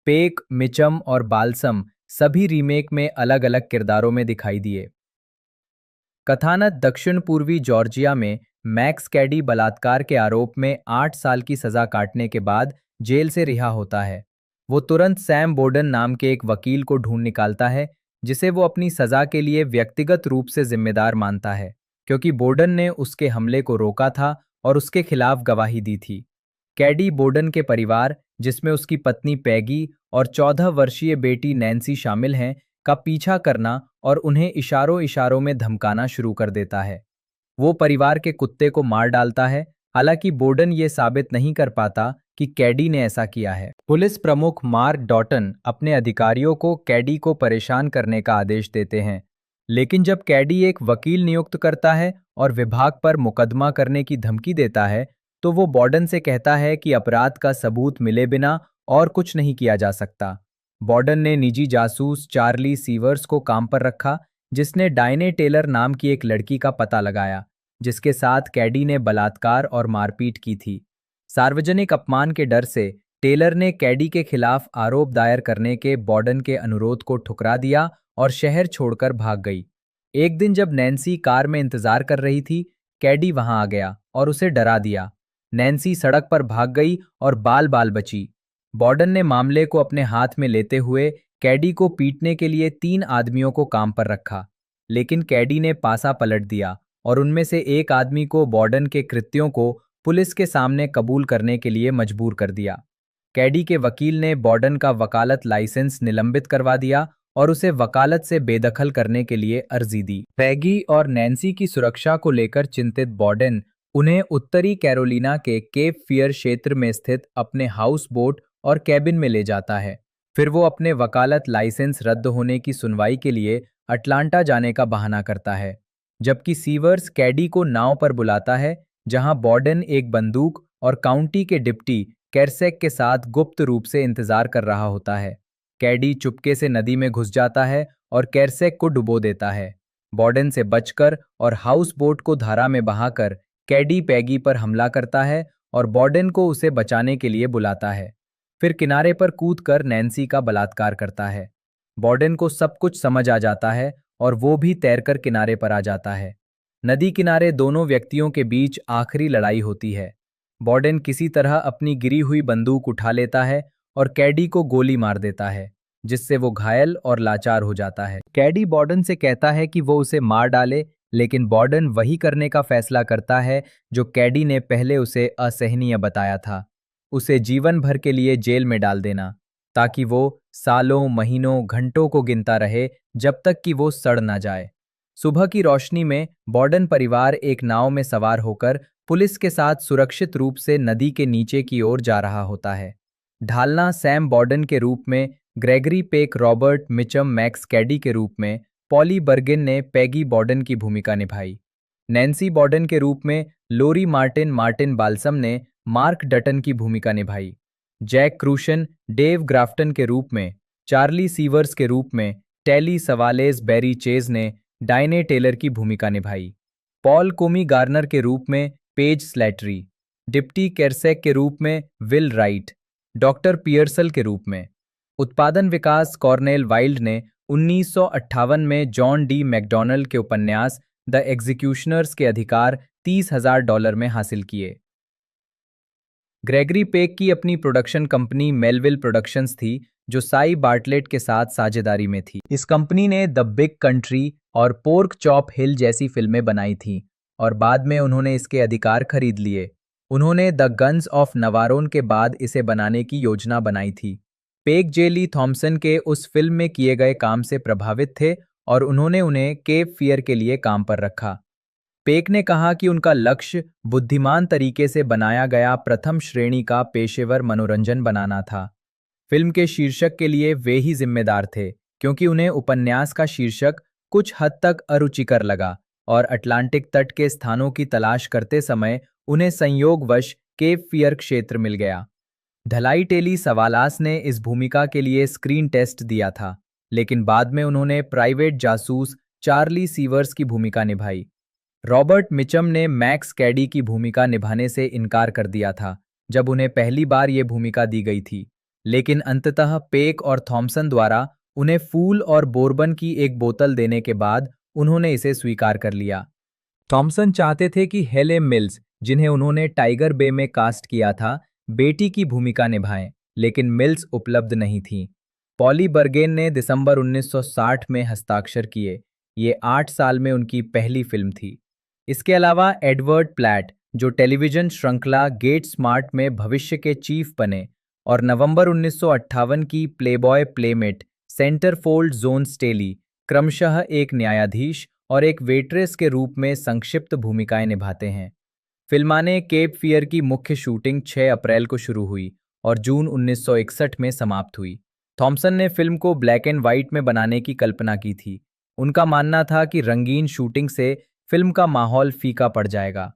पेक, मिचम और बाल्सम सभी रीमेक में अलग-अलग किरदारों में दिखाई दिए। कथानक दक्षिण पूर्वी जॉर्जिया में मैक्स कैडी बलात्कार के आरोप में 8 साल की सजा काटने के बाद जेल से रिहा होता है। वो तुरंत सैम बोर्डन नाम के एक वकील को ढूंढ निकालता है, जिसे वो अपनी सजा के लिए व्यक्तिगत रूप से जिम्मेदार मानता है, क्योंकि बोर्डन ने उसके हमले को रोका था और उसके खिलाफ गवाही दी थी। कैडी बोर्डन के परिवार, जिसमें उसकी पत्नी पैगी और 14 वर्षीय बेटी नैन्सी शामिल हैं, का पीछा करना और उन्हें इशारों इशारों में धमकाना शुरू कर देता है। वो परिवार के कुत्ते को मार डालता है, हालांकि बोर्डन ये साबित नहीं कर पाता कि कैडी ने ऐसा किया है। पुलिस प्रमुख मार्क डॉटन अपने अधिकारियों को कैडी को परेशान करने का आदेश देते हैं, लेकिन जब कैडी एक वकील नियुक्त करता है और विभाग पर मुकदमा करने की धमकी देता है, तो वो बॉर्डन से कहता है कि अपराध का सबूत मिले बिना और कुछ नहीं किया जा सकता। बॉर्डन ने निजी जासूस चार्ली सीवर्स को काम पर रखा, जिसने डायने टेलर नाम की एक लड़की का पता लगाया, जिसके साथ कैडी ने बलात्कार और मारपीट की थी। सार्वजनिक अपमान के डर से टेलर ने कैडी के खिलाफ आरोप दायर करने के बॉर्डन के अनुरोध को ठुकरा दिया और शहर छोड़कर भाग गई। एक दिन जब नैन्सी कार में इंतजार कर रही थी, कैडी वहां आ गया और उसे डरा दिया। नैन्सी सड़क पर भाग गई और बाल बाल बची। बॉर्डन ने मामले को अपने हाथ में लेते हुए कैडी को पीटने के लिए 3 आदमियों को काम पर रखा, लेकिन कैडी ने पासा पलट दिया और उनमें से एक आदमी को बॉर्डन के कृत्यों को पुलिस के सामने कबूल करने के लिए मजबूर कर दिया। कैडी के वकील ने बॉर्डन का वकालत लाइसेंस निलंबित करवा दिया और उसे वकालत से बेदखल करने के लिए अर्जी दी। पैगी और नैन्सी की सुरक्षा को लेकर चिंतित बॉर्डन उन्हें उत्तरी कैरोलिना के केप फियर क्षेत्र में स्थित अपने हाउस बोट और कैबिन में ले जाता है। फिर वो अपने वकालत लाइसेंस रद्द होने की सुनवाई के लिए अटलांटा जाने का बहाना करता है, जबकि सीवर्स कैडी को नाव पर बुलाता है, जहां बॉर्डन एक बंदूक और काउंटी के डिप्टी कैरसेक के साथ गुप्त रूप से इंतजार कर रहा होता है। कैडी चुपके से नदी में घुस जाता है और कैरसेक को डुबो देता है। बॉर्डन से बचकर और हाउस बोट को धारा में बहाकर कैडी पैगी पर हमला करता है और बॉर्डन को उसे बचाने के लिए बुलाता है। फिर किनारे पर कूदकर नैन्सी का बलात्कार करता है। बॉर्डन को सब कुछ समझ आ जाता है और वो भी तैरकर किनारे पर आ जाता है। नदी किनारे दोनों व्यक्तियों के बीच आखिरी लड़ाई होती है। बॉर्डन किसी तरह अपनी गिरी हुई बंदूक उठा लेता है और कैडी को गोली मार देता है, जिससे वो घायल और लाचार हो जाता है। कैडी बॉर्डन से कहता है कि वो उसे मार डाले, लेकिन बॉर्डन वही करने का फैसला करता है जो कैडी ने पहले उसे असहनीय बताया था, उसे जीवन भर के लिए जेल में डाल देना, ताकि वो सालों, महीनों, घंटों को गिनता रहे जब तक कि वो सड़ ना जाए। सुबह की रोशनी में बॉर्डन परिवार एक नाव में सवार होकर पुलिस के साथ सुरक्षित रूप से नदी के नीचे की ओर जा रहा होता है। ढालना सैम बॉर्डन के रूप में, Gregory Peck Robert Mitchum Max Cady के रूप में, पॉली बर्गिन ने पैगी बॉर्डन की भूमिका निभाई। नैन्सी बॉर्डन के रूप में लोरी मार्टिन मार्टिन बाल्सम ने मार्क डटन की भूमिका निभाई। जैक क्रूशन डेव ग्राफ्टन के रूप में, चार्ली सीवर्स के रूप में, टेली सवालेस बैरी चेज ने डायने टेलर की भूमिका निभाई। पॉल कोमी गार्नर के रूप में पेज स्लैटरी, डिप्टी केरसेक के रूप में विल राइट, डॉक्टर पियर्सल के रूप में। उत्पादन विकास कॉर्नेल वाइल्ड ने 1958 में जॉन डी मैकडॉनल्ड के उपन्यास द एग्जीक्यूशनर्स के अधिकार $30,000 में हासिल किए। ग्रेगरी पेक की अपनी प्रोडक्शन कंपनी मेलविल प्रोडक्शंस थी, जो साई बार्टलेट के साथ साझेदारी में थी। इस कंपनी ने द बिग कंट्री और पोर्क चॉप हिल जैसी फिल्में बनाई थीं और बाद में उन्होंने इसके अधिकार खरीद लिए। उन्होंने द गन्स ऑफ नवारोन के बाद इसे बनाने की योजना बनाई थी। पेक जे ली थॉम्सन के उस फिल्म में किए गए काम से प्रभावित थे और उन्होंने उन्हें केप फियर के लिए काम पर रखा। पेक ने कहा कि उनका लक्ष्य बुद्धिमान तरीके से बनाया गया प्रथम श्रेणी का पेशेवर मनोरंजन बनाना था। फिल्म के शीर्षक के लिए वे ही जिम्मेदार थे, क्योंकि उन्हें उपन्यास का शीर्षक कुछ हद तक अरुचिकर लगा और अटलांटिक तट के स्थानों की तलाश करते समय उन्हें संयोगवश केप फियर क्षेत्र मिल गया। ढलाई टेली सवालास ने इस भूमिका के लिए स्क्रीन टेस्ट दिया था, लेकिन बाद में उन्होंने प्राइवेट जासूस चार्ली सीवर्स की भूमिका निभाई। रॉबर्ट मिचम ने मैक्स कैडी की भूमिका निभाने से इनकार कर दिया था जब उन्हें पहली बार ये भूमिका दी गई थी, लेकिन अंततः पेक और थॉम्सन द्वारा उन्हें फूल और बोर्बन की एक बोतल देने के बाद उन्होंने इसे स्वीकार कर लिया। थॉम्सन चाहते थे कि हेले मिल्स, जिन्हें उन्होंने टाइगर बे में कास्ट किया था, बेटी की भूमिका निभाएं, लेकिन मिल्स उपलब्ध नहीं थीं। पॉली बर्गेन ने दिसंबर 1960 में हस्ताक्षर किए। ये 8 साल में उनकी पहली फिल्म थी। इसके अलावा एडवर्ड प्लैट, जो टेलीविजन श्रृंखला गेट स्मार्ट में भविष्य के चीफ बने, और नवंबर 1958 की प्लेबॉय प्लेमेट सेंटरफोल्ड जोन स्टेली क्रमशः एक न्यायाधीश और एक वेट्रेस के रूप में संक्षिप्त भूमिकाएं निभाते हैं। फिल्माने केप फियर की मुख्य शूटिंग 6 अप्रैल को शुरू हुई और जून 1961 में समाप्त हुई। थॉम्सन ने फिल्म को ब्लैक एंड व्हाइट में बनाने की कल्पना की थी। उनका मानना था कि रंगीन शूटिंग से फिल्म का माहौल फीका पड़ जाएगा।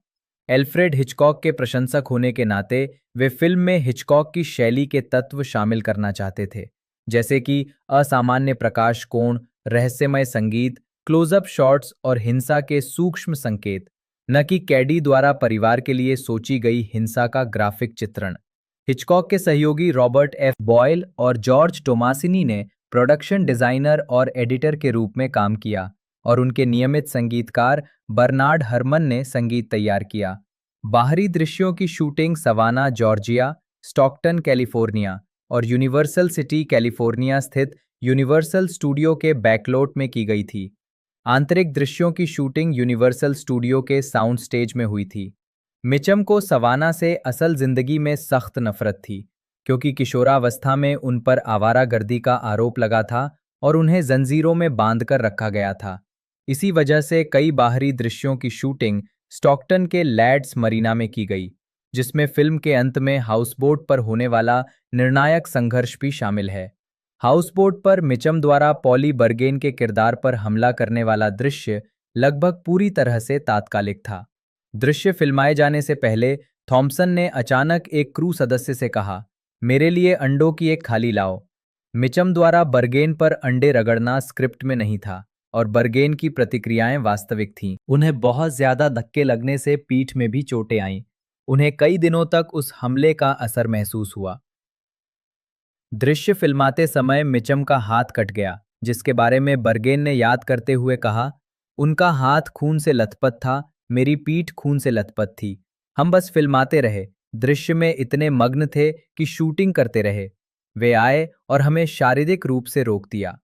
एल्फ्रेड हिचकॉक के प्रशंसक होने के नाते वे फिल्म में हिचकॉक की शैली के तत्व शामिल करना चाहते थे, जैसे कि असामान्य प्रकाश कोण, रहस्यमय संगीत, क्लोजअप शॉट्स और हिंसा के सूक्ष्म संकेत, न कि कैडी द्वारा परिवार के लिए सोची गई हिंसा का ग्राफिक चित्रण। हिचकॉक के सहयोगी रॉबर्ट एफ बॉयल और जॉर्ज टोमासिनी ने प्रोडक्शन डिजाइनर और एडिटर के रूप में काम किया और उनके नियमित संगीतकार बर्नार्ड हरमन ने संगीत तैयार किया। बाहरी दृश्यों की shooting Savannah Georgia, Stockton California और यूनिवर्सल सिटी कैलिफोर्निया स्थित यूनिवर्सल स्टूडियो के बैकलॉट में की गई थी। आंतरिक दृश्यों की शूटिंग यूनिवर्सल स्टूडियो के साउंड स्टेज में हुई थी। मिचम को सवाना से असल जिंदगी में सख्त नफरत थी, क्योंकि किशोरावस्था में उन पर आवारागर्दी का आरोप लगा था और उन्हें जंजीरों में बांधकर रखा गया था। इसी वजह से कई बाहरी दृश्यों की शूटिंग स्टॉकटन के लैड्स मरीना में की गई, जिसमें फिल्म के अंत में हाउसबोट पर होने वाला निर्णायक संघर्ष भी शामिल है। हाउसबोट पर मिचम द्वारा पॉली बर्गेन के किरदार पर हमला करने वाला दृश्य लगभग पूरी तरह से तात्कालिक था। दृश्य फिल्माए जाने से पहले थॉम्सन ने अचानक एक क्रू सदस्य से कहा, मेरे लिए अंडों की एक थाली लाओ। मिचम द्वारा बर्गेन पर अंडे रगड़ना स्क्रिप्ट में नहीं था और बर्गेन की प्रतिक्रियाएं वास्तविक थीं। उन्हें बहुत ज्यादा धक्के लगने से पीठ में भी चोटें आईं। उन्हें कई दिनों तक उस हमले का असर महसूस हुआ। दृश्य फिल्माते समय मिचम का हाथ कट गया, जिसके बारे में बर्गेन ने याद करते हुए कहा, उनका हाथ खून से लथपथ था, मेरी पीठ खून से लथपथ थी। हम बस फिल्माते रहे, दृश्य में इतने मग्न थे कि शूटिंग करते रहे। वे आए और हमें शारीरिक रूप से रोक दिया।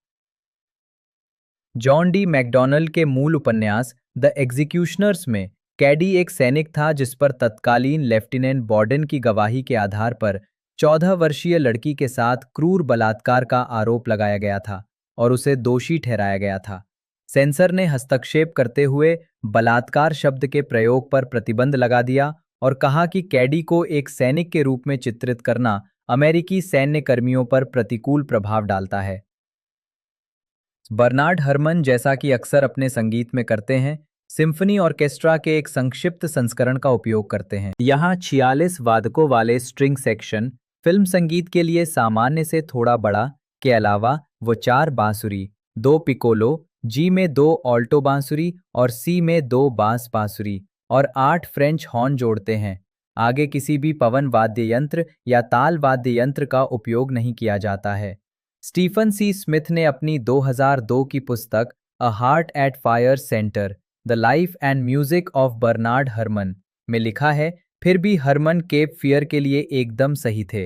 जॉन डी मैकडॉनल्ड के मूल उपन्यास द एग्जीक्यूशनर्स में कैडी एक सैनिक था जिस पर तत्कालीन लेफ्टिनेंट बॉर्डन की गवाही के आधार पर 14 वर्षीय लड़की के साथ क्रूर बलात्कार का आरोप लगाया गया था और उसे दोषी ठहराया गया था। सेंसर ने हस्तक्षेप करते हुए बलात्कार शब्द के प्रयोग पर प्रतिबंध लगा दिया और कहा कि कैडी को एक सैनिक के रूप में चित्रित करना अमेरिकी सैन्य कर्मियों पर प्रतिकूल प्रभाव डालता है। बर्नार्ड हरमन, जैसा कि अक्सर अपने संगीत में करते हैं, सिम्फनी ऑर्केस्ट्रा के एक संक्षिप्त संस्करण का उपयोग करते हैं। यहाँ 46 वादकों वाले स्ट्रिंग सेक्शन फिल्म संगीत के लिए सामान्य से थोड़ा बड़ा के अलावा वो 4 बांसुरी, 2 पिकोलो, जी में 2 ऑल्टो बांसुरी और सी में 2 बांस बांसुरी और 8 फ्रेंच हॉर्न जोड़ते हैं। आगे किसी भी पवन वाद्य यंत्र या ताल वाद्य यंत्र का उपयोग नहीं किया जाता है। स्टीफन सी स्मिथ ने अपनी 2002 की पुस्तक a heart at fire center the life and music of Bernard Herrmann में लिखा है, फिर भी हरमन केप फियर के लिए एकदम सही थे।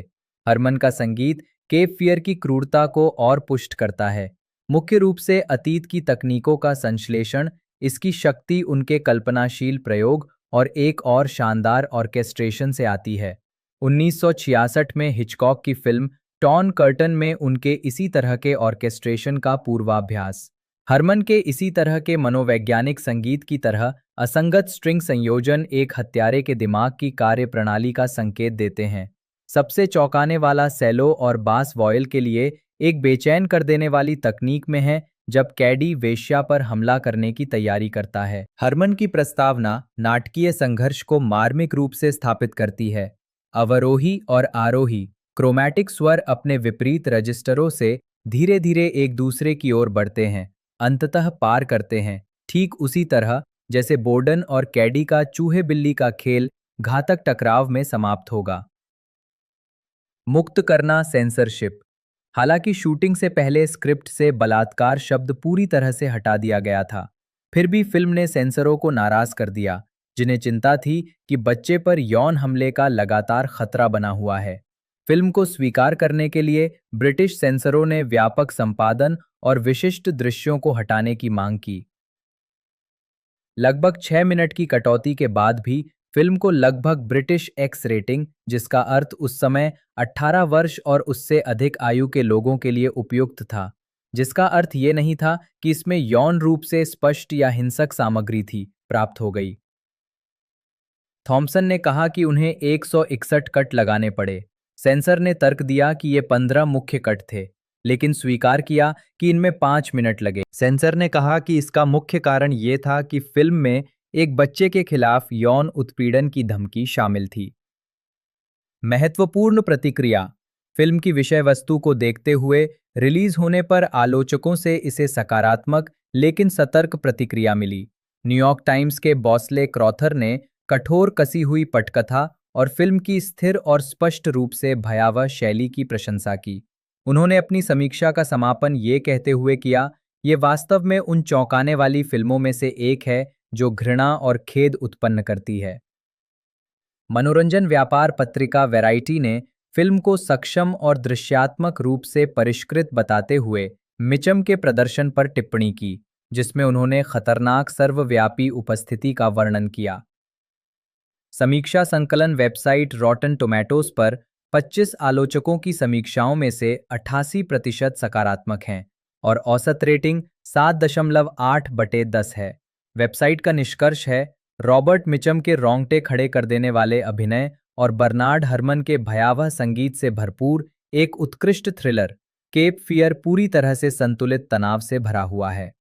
हरमन का संगीत केप फियर की क्रूरता को और पुष्ट करता है। मुख्य रूप से अतीत की तकनीकों का संश्लेषण, इसकी शक्ति उनके कल्पनाशील प्रयोग और एक और शानदार ऑर्केस्ट्रेशन से आती है। 1966 में हिचकॉक की फिल्म टॉन कर्टन में उनके इसी तरह के ऑर्केस्ट्रेशन का पूर्वाभ्यास। हरमन के इसी तरह के मनोवैज्ञानिक संगीत की तरह असंगत स्ट्रिंग संयोजन एक हत्यारे के दिमाग की कार्यप्रणाली का संकेत देते हैं। सबसे चौंकाने वाला सेलो और बास वॉयल के लिए एक बेचैन कर देने वाली तकनीक में है, जब कैडी वेश्या पर हमला करने की तैयारी करता है। हरमन की प्रस्तावना नाटकीय संघर्ष को मार्मिक रूप से स्थापित करती है। अवरोही और आरोही क्रोमैटिक स्वर अपने विपरीत रजिस्टरों से धीरे धीरे एक दूसरे की ओर बढ़ते हैं, अंततः पार करते हैं, ठीक उसी तरह जैसे बोर्डन और कैडी का चूहे बिल्ली का खेल घातक टकराव में समाप्त होगा। मुक्त करना सेंसरशिप। हालांकि शूटिंग से पहले स्क्रिप्ट से बलात्कार शब्द पूरी तरह से हटा दिया गया था, फिर भी फिल्म ने सेंसरों को नाराज कर दिया, जिन्हें चिंता थी कि बच्चे पर यौन हमले का लगातार खतरा बना हुआ है। फिल्म को स्वीकार करने के लिए ब्रिटिश सेंसरों ने व्यापक संपादन और विशिष्ट दृश्यों को हटाने की मांग की। लगभग 6 मिनट की कटौती के बाद भी फिल्म को लगभग ब्रिटिश एक्स रेटिंग, जिसका अर्थ उस समय 18 वर्ष और उससे अधिक आयु के लोगों के लिए उपयुक्त था, जिसका अर्थ ये नहीं था कि इसमें यौन रूप से स्पष्ट या हिंसक सामग्री थी, प्राप्त हो गई। थॉमसन ने कहा कि उन्हें 161 कट लगाने पड़े। सेंसर ने तर्क दिया कि ये 15 मुख्य कट थे, लेकिन स्वीकार किया कि इनमें 5 मिनट लगे। सेंसर ने कहा कि इसका मुख्य कारण ये था कि फिल्म में एक बच्चे के खिलाफ यौन उत्पीड़न की धमकी शामिल थी। महत्वपूर्ण प्रतिक्रिया। फिल्म की विषय वस्तु को देखते हुए रिलीज होने पर आलोचकों से इसे सकारात्मक लेकिन सतर्क प्रतिक्रिया मिली। न्यूयॉर्क टाइम्स के बॉस्ले क्रॉथर ने कठोर कसी हुई पटकथा और फिल्म की स्थिर और स्पष्ट रूप से भयावह शैली की प्रशंसा की। उन्होंने अपनी समीक्षा का समापन ये कहते हुए किया, ये वास्तव में उन चौंकाने वाली फिल्मों में से एक है जो घृणा और खेद उत्पन्न करती है। मनोरंजन व्यापार पत्रिका वैरायटी ने फिल्म को सक्षम और दृश्यात्मक रूप से परिष्कृत बताते हुए मिचम के प्रदर्शन पर टिप्पणी की, जिसमें उन्होंने खतरनाक सर्वव्यापी उपस्थिति का वर्णन किया। समीक्षा संकलन वेबसाइट रॉटन टोमेटोज पर 25 आलोचकों की समीक्षाओं में से 88% सकारात्मक हैं और औसत रेटिंग 7.8/10 है। वेबसाइट का निष्कर्ष है, रॉबर्ट मिचम के रोंगटे खड़े कर देने वाले अभिनय और बर्नार्ड हरमन के भयावह संगीत से भरपूर एक उत्कृष्ट थ्रिलर केप फियर पूरी तरह से संतुलित तनाव से भरा हुआ है।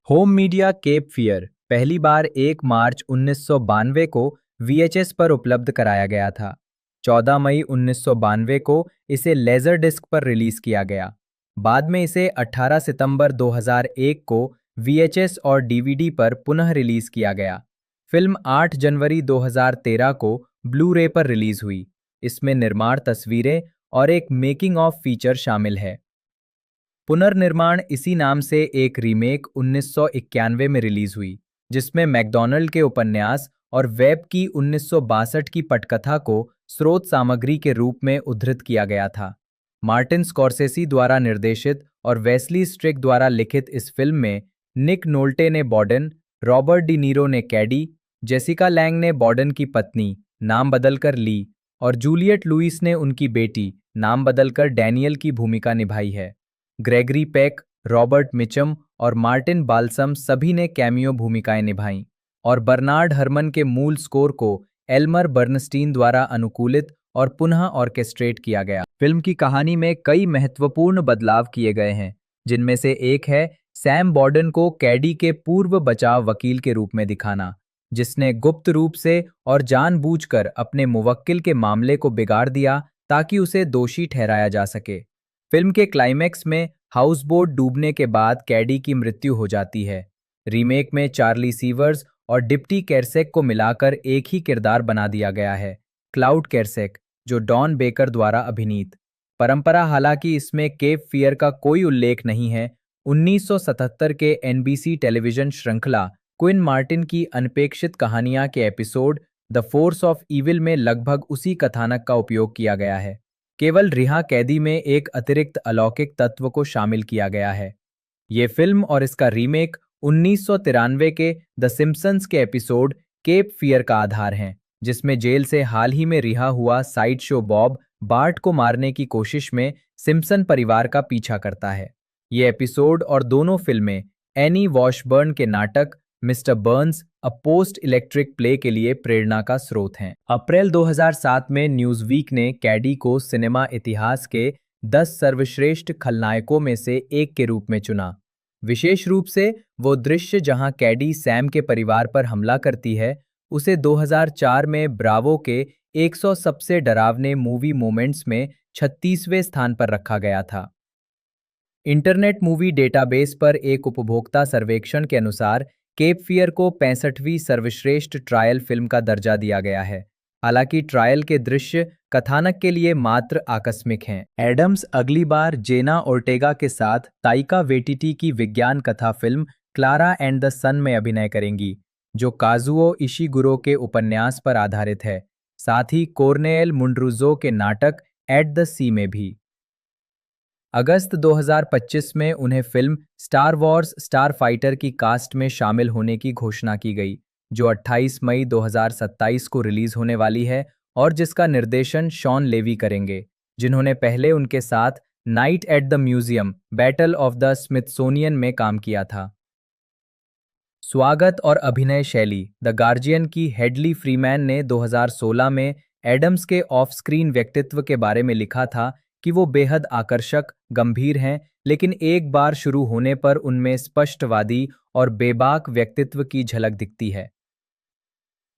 होम मीडिया केप फियर पहली बार 1 मार्च 1992 को VHS पर उपलब्ध कराया गया था। 14 मई 1992 को इसे लेजर डिस्क पर रिलीज किया गया। बाद में इसे 18 सितंबर 2001 को VHS और DVD पर पुनः रिलीज किया गया। फिल्म 8 जनवरी 2013 को ब्लू रे पर रिलीज हुई। इसमें निर्माण तस्वीरें और एक मेकिंग ऑफ फीचर शामिल है। पुनर्निर्माण इसी नाम से एक रीमेक 1991 में रिलीज हुई, जिसमें मैकडॉनल्ड के उपन्यास और वेब की 1962 की पटकथा को स्रोत सामग्री के रूप में उद्धृत किया गया था। मार्टिन स्कॉर्सेसी द्वारा निर्देशित और वेस्ली स्ट्रिक द्वारा लिखित इस फिल्म में निक नोल्टे ने बॉर्डन, रॉबर्ट डी नीरो ने कैडी, जेसिका लैंग ने बॉर्डन की पत्नी, नाम बदलकर ली, और जूलियट लुइस ने उनकी बेटी, नाम बदलकर डैनियल की भूमिका निभाई है। ग्रेगरी पेक, रॉबर्ट मिचम और मार्टिन बाल्सम सभी ने कैमियो भूमिकाएं निभाईं, और बर्नार्ड हरमन के मूल स्कोर को एल्मर बर्नस्टीन द्वारा अनुकूलित और पुनः ऑर्केस्ट्रेट किया गया। फिल्म की कहानी में कई महत्वपूर्ण बदलाव किए गए हैं, जिनमें से एक है सैम बॉर्डन को कैडी के पूर्व बचाव वकील के रूप में दिखाना, जिसने गुप्त रूप से और जानबूझकर अपने मुवक्किल के मामले को बिगाड़ दिया ताकि उसे दोषी ठहराया जा सके। फिल्म के क्लाइमैक्स में हाउसबोट डूबने के बाद कैडी की मृत्यु हो जाती है। रीमेक में चार्ली सीवर्स और डिप्टी केरसेक को मिलाकर एक ही किरदार बना दिया गया है, क्लाउड केरसेक, जो डॉन बेकर द्वारा अभिनीत। परंपरा हालांकि इसमें केप फियर का कोई उल्लेख नहीं है। 1977 के एनबीसी टेलीविजन श्रृंखला क्विन मार्टिन की अनपेक्षित कहानियां के episode the force of evil में लगभग उसी कथानक का उपयोग किया गया है। केवल रिहा कैदी में एक अतिरिक्त अलौकिक तत्व को शामिल किया गया है। ये फिल्म और इसका रीमेक 1993 के द सिम्पसन्स के एपिसोड केप फियर का आधार हैं, जिसमें जेल से हाल ही में रिहा हुआ साइड शो बॉब बार्ट को मारने की कोशिश में सिम्पसन परिवार का पीछा करता है। ये एपिसोड और दोनों फिल्में एनी वॉशबर्न के नाटक मिस्टर बर्न्स अ पोस्ट इलेक्ट्रिक प्ले के लिए प्रेरणा का स्रोत हैं। अप्रैल 2007 में न्यूज़वीक ने कैडी को सिनेमा इतिहास के 10 सर्वश्रेष्ठ खलनायकों में से एक के रूप में चुना। विशेष रूप से वो दृश्य जहां कैडी सैम के परिवार पर हमला करती है, उसे 2004 में ब्रावो के 100 सबसे डरावने मूवी मोमेंट्स में 36वें स्थान पर रखा गया था। इंटरनेट मूवी डेटाबेस पर एक उपभोक्ता सर्वेक्षण के अनुसार केप फियर को 65वीं सर्वश्रेष्ठ ट्रायल फिल्म का दर्जा दिया गया है। हालांकि ट्रायल के दृश्य कथानक के लिए मात्र आकस्मिक हैं। एडम्स अगली बार जेना ओर्टेगा के साथ ताइका वेटिटी की विज्ञान कथा फिल्म क्लारा एंड द सन में अभिनय करेंगी, जो काजुओ इशिगुरो के उपन्यास पर आधारित है। साथ ही कोर्नेल मुंड्रुजो के नाटक एट द सी में भी। अगस्त 2025 में उन्हें film star Wars star fighter की कास्ट में शामिल होने की घोषणा की गई, जो 28 मई 2027 को रिलीज होने वाली है और जिसका निर्देशन शॉन लेवी करेंगे, जिन्होंने पहले उनके साथ night at the Museum Battle of the Smithsonian में काम किया था। स्वागत और अभिनय शैली। द गार्जियन की हेडली फ्रीमैन ने 2016 में एडम्स के ऑफ स्क्रीन व्यक्तित्व के बारे में लिखा था कि वो बेहद आकर्षक, गंभीर हैं, लेकिन एक बार शुरू होने पर उनमें स्पष्टवादी और बेबाक व्यक्तित्व की झलक दिखती है।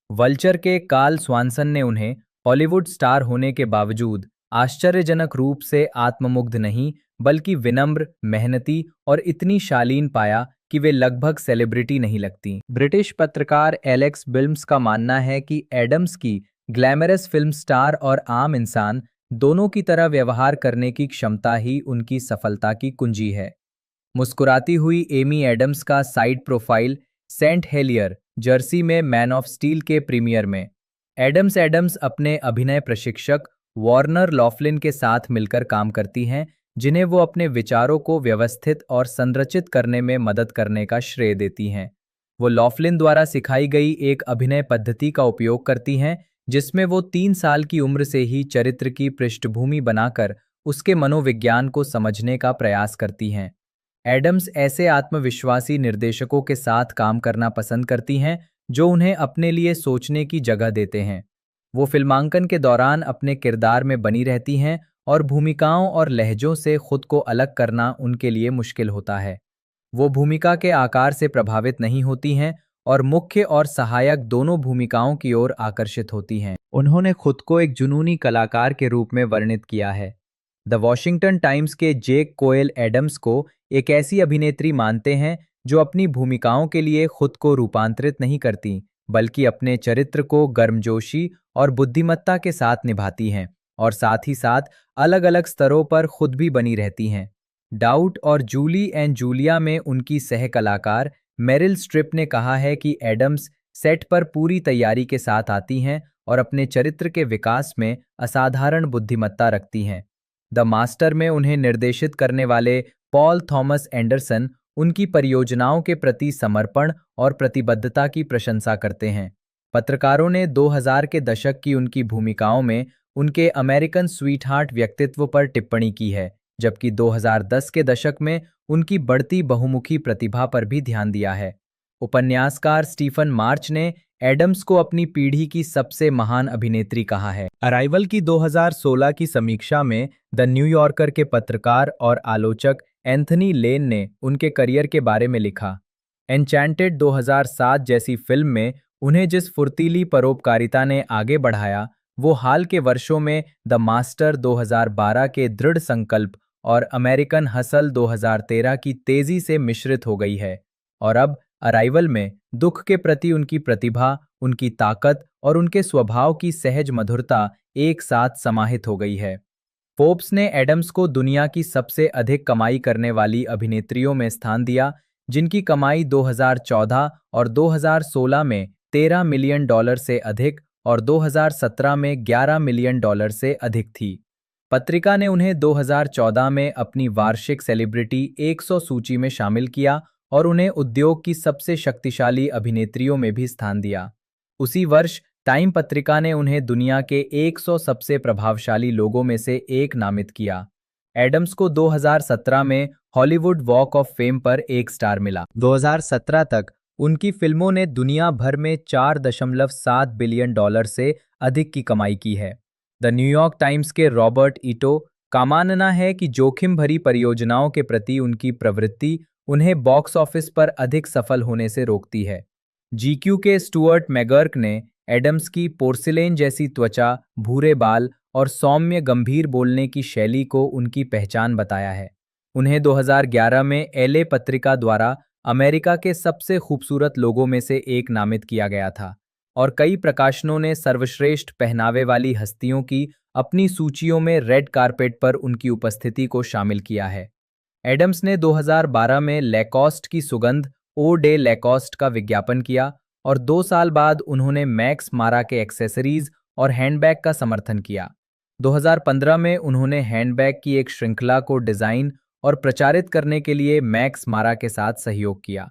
वल्चर के कार्ल स्वानसन ने उन्हें हॉलीवुड स्टार होने के बावजूद आश्चर्यजनक रूप से आत्ममुग्ध नहीं, बल्कि विनम्र, मेहनती और इतनी शालीन पाया कि वे लगभग सेलिब्रिटी नहीं लगती। ब्रिटिश पत्रकार एलेक्स बिल्म्स का मानना है कि एडम्स की ग्लैमरस फिल्म स्टार और आम इंसान दोनों की तरह व्यवहार करने की क्षमता ही उनकी सफलता की कुंजी है। मुस्कुराती हुई एमी एडम्स का साइड प्रोफाइल सेंट हेलियर, जर्सी में मैन ऑफ स्टील के प्रीमियर में। एडम्स अपने अभिनय प्रशिक्षक वार्नर लॉफ्लिन के साथ मिलकर काम करती हैं, जिन्हें वो अपने विचारों को व्यवस्थित और संरचित करने में मदद करने का श्रेय देती हैं। वो लॉफ्लिन द्वारा सिखाई गई एक अभिनय पद्धति का उपयोग करती हैं, जिसमें वो 3 साल की उम्र से ही चरित्र की पृष्ठभूमि बनाकर उसके मनोविज्ञान को समझने का प्रयास करती हैं। एडम्स ऐसे आत्मविश्वासी निर्देशकों के साथ काम करना पसंद करती हैं, जो उन्हें अपने लिए सोचने की जगह देते हैं। वो फिल्मांकन के दौरान अपने किरदार में बनी रहती हैं और भूमिकाओं और लहजों से खुद को अलग करना उनके लिए मुश्किल होता है। वो भूमिका के आकार से प्रभावित नहीं होती हैं और मुख्य और सहायक दोनों भूमिकाओं की ओर आकर्षित होती हैं। उन्होंने खुद को एक जुनूनी कलाकार के रूप में वर्णित किया है। द वॉशिंगटन टाइम्स के जेक कोएल एडम्स को एक ऐसी अभिनेत्री मानते हैं जो अपनी भूमिकाओं के लिए खुद को रूपांतरित नहीं करती, बल्कि अपने चरित्र को गर्मजोशी और बुद्धिमत्ता के साथ निभाती हैं और साथ ही साथ अलग अलग स्तरों पर खुद भी बनी रहती हैं। डाउट और जूली एंड जूलिया में उनकी सह कलाकार मेरिल स्ट्रिप ने कहा है कि एडम्स सेट पर पूरी तैयारी के साथ आती हैं और अपने चरित्र के विकास में असाधारण बुद्धिमत्ता रखती हैं। द मास्टर में उन्हें निर्देशित करने वाले पॉल थॉमस एंडरसन उनकी परियोजनाओं के प्रति समर्पण और प्रतिबद्धता की प्रशंसा करते हैं। पत्रकारों ने 2000 के दशक की उनकी भूमिकाओं में उनके अमेरिकन स्वीटहार्ट व्यक्तित्व पर टिप्पणी की है, जबकि 2010 के दशक में उनकी बढ़ती बहुमुखी प्रतिभा पर भी ध्यान दिया है। उपन्यासकार स्टीफन मार्च ने एडम्स को अपनी पीढ़ी की सबसे महान अभिनेत्री कहा है। अराइवल की 2016 की समीक्षा में द न्यूयॉर्कर के पत्रकार और आलोचक एंथनी लेन ने उनके करियर के बारे में लिखा। एन्चेंटेड 2007 जैसी फिल्म में उन्हें जिस फुर्तीली परोपकारिता ने आगे बढ़ाया, वो हाल के वर्षों में द मास्टर 2012 के दृढ़ संकल्प और अमेरिकन हसल 2013 की तेजी से मिश्रित हो गई है और अब अराइवल में दुख के प्रति उनकी प्रतिभा, उनकी ताकत और उनके स्वभाव की सहज मधुरता एक साथ समाहित हो गई है। फोर्ब्स ने एडम्स को दुनिया की सबसे अधिक कमाई करने वाली अभिनेत्रियों में स्थान दिया, जिनकी कमाई 2014 और 2016 में $13 मिलियन से अधिक और 2017 में $11 मिलियन से अधिक थी। पत्रिका ने उन्हें 2014 में अपनी वार्षिक सेलिब्रिटी 100 सूची में शामिल किया और उन्हें उद्योग की सबसे शक्तिशाली अभिनेत्रियों में भी स्थान दिया। उसी वर्ष टाइम पत्रिका ने उन्हें दुनिया के 100 सबसे प्रभावशाली लोगों में से एक नामित किया। एडम्स को 2017 में हॉलीवुड वॉक ऑफ फेम पर एक स्टार मिला। 2017 तक उनकी फिल्मों ने दुनिया भर में $4.7 बिलियन से अधिक की कमाई की है। द न्यूयॉर्क टाइम्स के रॉबर्ट ईटो का मानना है कि जोखिम भरी परियोजनाओं के प्रति उनकी प्रवृत्ति उन्हें बॉक्स ऑफिस पर अधिक सफल होने से रोकती है। जीक्यू के स्टुअर्ट मैगर्क ने एडम्स की पोर्सिलेन जैसी त्वचा, भूरे बाल और सौम्य गंभीर बोलने की शैली को उनकी पहचान बताया है। उन्हें 2011 में एलए पत्रिका द्वारा अमेरिका के सबसे खूबसूरत लोगों में से एक नामित किया गया था और कई प्रकाशनों ने सर्वश्रेष्ठ पहनावे वाली हस्तियों की अपनी सूचियों में रेड कारपेट पर उनकी उपस्थिति को शामिल किया है। एडम्स ने 2012 में लैकॉस्ट की सुगंध ओ डे लैकॉस्ट का विज्ञापन किया और 2 साल बाद उन्होंने मैक्स मारा के एक्सेसरीज और हैंडबैग का समर्थन किया। 2015 में उन्होंने हैंडबैग की एक श्रृंखला को डिजाइन और प्रचारित करने के लिए मैक्स मारा के साथ सहयोग किया।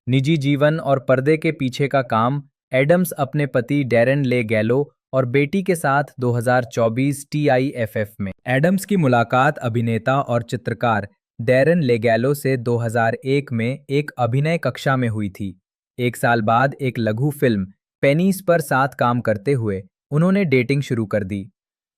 निजी जीवन और पर्दे के पीछे का काम एडम्स अपने पति डैरेन ले गैलो और बेटी के साथ 2024 TIFF में। एडम्स की मुलाकात अभिनेता और चित्रकार डैरेन लेगैलो से 2001 में एक अभिनय कक्षा में हुई थी। एक साल बाद एक लघु फिल्म पेनीस पर साथ काम करते हुए उन्होंने डेटिंग शुरू कर दी।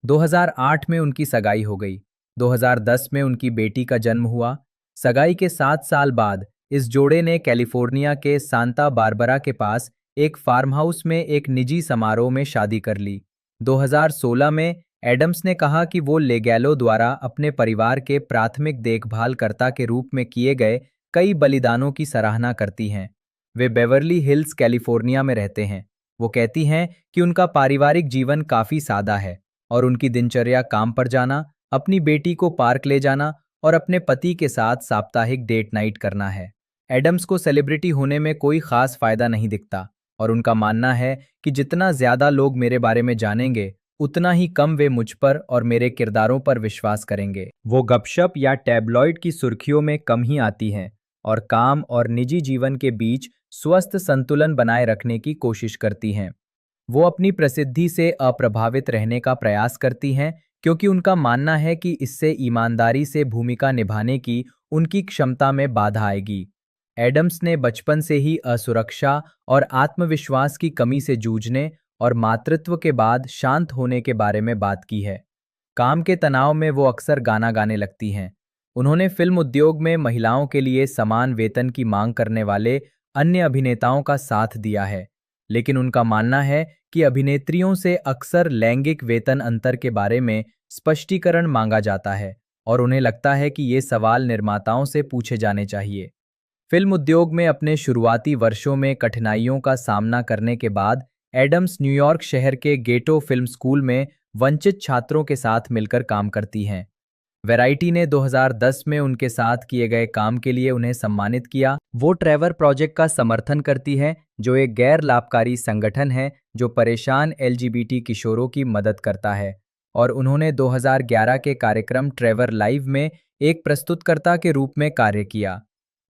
2008 में उनकी सगाई हो गई। 2010 में उनकी बेटी का जन्म हुआ। सगाई के 7 साल बाद इस जोड़े ने कैलिफोर्निया के सांता बारबरा के पास एक फार्म हाउस में एक निजी समारोह में शादी कर ली। 2016 में एडम्स ने कहा कि वो लेगैलो द्वारा अपने परिवार के प्राथमिक देखभालकर्ता के रूप में किए गए कई बलिदानों की सराहना करती हैं। वे बेवर्ली हिल्स, कैलिफोर्निया में रहते हैं। वो कहती हैं कि उनका पारिवारिक जीवन काफी सादा है और उनकी दिनचर्या काम पर जाना, अपनी बेटी को पार्क ले जाना और अपने पति के साथ साप्ताहिक डेट नाइट करना है। एडम्स को सेलिब्रिटी होने में कोई खास फायदा नहीं दिखता और उनका मानना है कि जितना ज्यादा लोग मेरे बारे में जानेंगे उतना ही कम वे मुझ पर और मेरे किरदारों पर विश्वास करेंगे। वो गपशप या टैबलॉइड की सुर्खियों में कम ही आती हैं और काम और निजी जीवन के बीच स्वस्थ संतुलन बनाए रखने की कोशिश करती हैं। वो अपनी प्रसिद्धि से अप्रभावित रहने का प्रयास करती हैं क्योंकि उनका मानना है कि इससे ईमानदारी से भूमिका निभाने की उनकी क्षमता में बाधा आएगी। एडम्स ने बचपन से ही असुरक्षा और आत्मविश्वास की कमी से जूझने और मातृत्व के बाद शांत होने के बारे में बात की है। काम के तनाव में वो अक्सर गाना गाने लगती हैं। उन्होंने फिल्म उद्योग में महिलाओं के लिए समान वेतन की मांग करने वाले अन्य अभिनेताओं का साथ दिया है, लेकिन उनका मानना है कि अभिनेत्रियों से अक्सर लैंगिक वेतन अंतर के बारे में स्पष्टीकरण मांगा जाता है और उन्हें लगता है कि ये सवाल निर्माताओं से पूछे जाने चाहिए। फिल्म उद्योग में अपने शुरुआती वर्षों में कठिनाइयों का सामना करने के बाद एडम्स न्यूयॉर्क शहर के गेटो फिल्म स्कूल में वंचित छात्रों के साथ मिलकर काम करती हैं। वैरायटी ने 2010 में उनके साथ किए गए काम के लिए उन्हें सम्मानित किया। वो ट्रेवर प्रोजेक्ट का समर्थन करती हैं, जो एक गैर लाभकारी संगठन है जो परेशान LGBT किशोरों की मदद करता है, और उन्होंने 2011 के कार्यक्रम ट्रेवर लाइव में एक प्रस्तुतकर्ता के रूप में कार्य किया।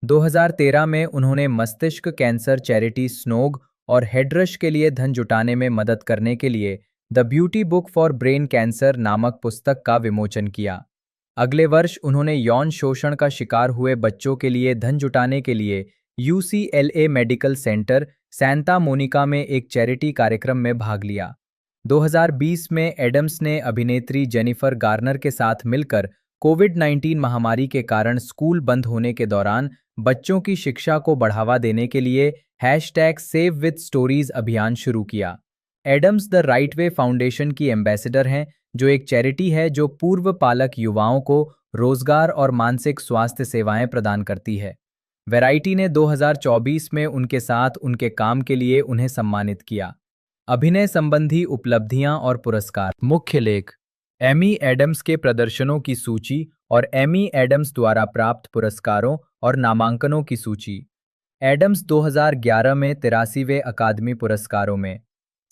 2013 में उन्होंने मस्तिष्क कैंसर चैरिटी स्नोग और हेडरश के लिए धन जुटाने में मदद करने के लिए the beauty book for brain cancer नामक पुस्तक का विमोचन किया। अगले वर्ष उन्होंने यौन शोषण का शिकार हुए बच्चों के लिए धन जुटाने के लिए UCLA मेडिकल सेंटर सैंता मोनिका में एक चैरिटी कार्यक्रम में भाग लिया। 2020 में एडम्स ने अभिनेत्री जेनिफर गार्नर के साथ मिलकर कोविड-19 महामारी के कारण स्कूल बंद होने के दौरान बच्चों की शिक्षा को बढ़ावा देने के लिए #SaveWithStories अभियान शुरू किया। Adams the Right Way Foundation की एम्बेसडर हैं, जो एक चैरिटी है जो पूर्व पालक युवाओं को रोजगार और मानसिक स्वास्थ्य सेवाएं प्रदान करती है। वैरायटी ने 2024 में उनके साथ उनके काम के लिए उन्हें सम्मानित किया। अभिनय संबंधी उपलब्धियां और पुरस्कार। मुख्य लेख: एमी एडम्स के प्रदर्शनों की सूची और एमी एडम्स द्वारा प्राप्त पुरस्कारों और नामांकनों की सूची। एडम्स 2011 में 83वें अकादमी पुरस्कारों में।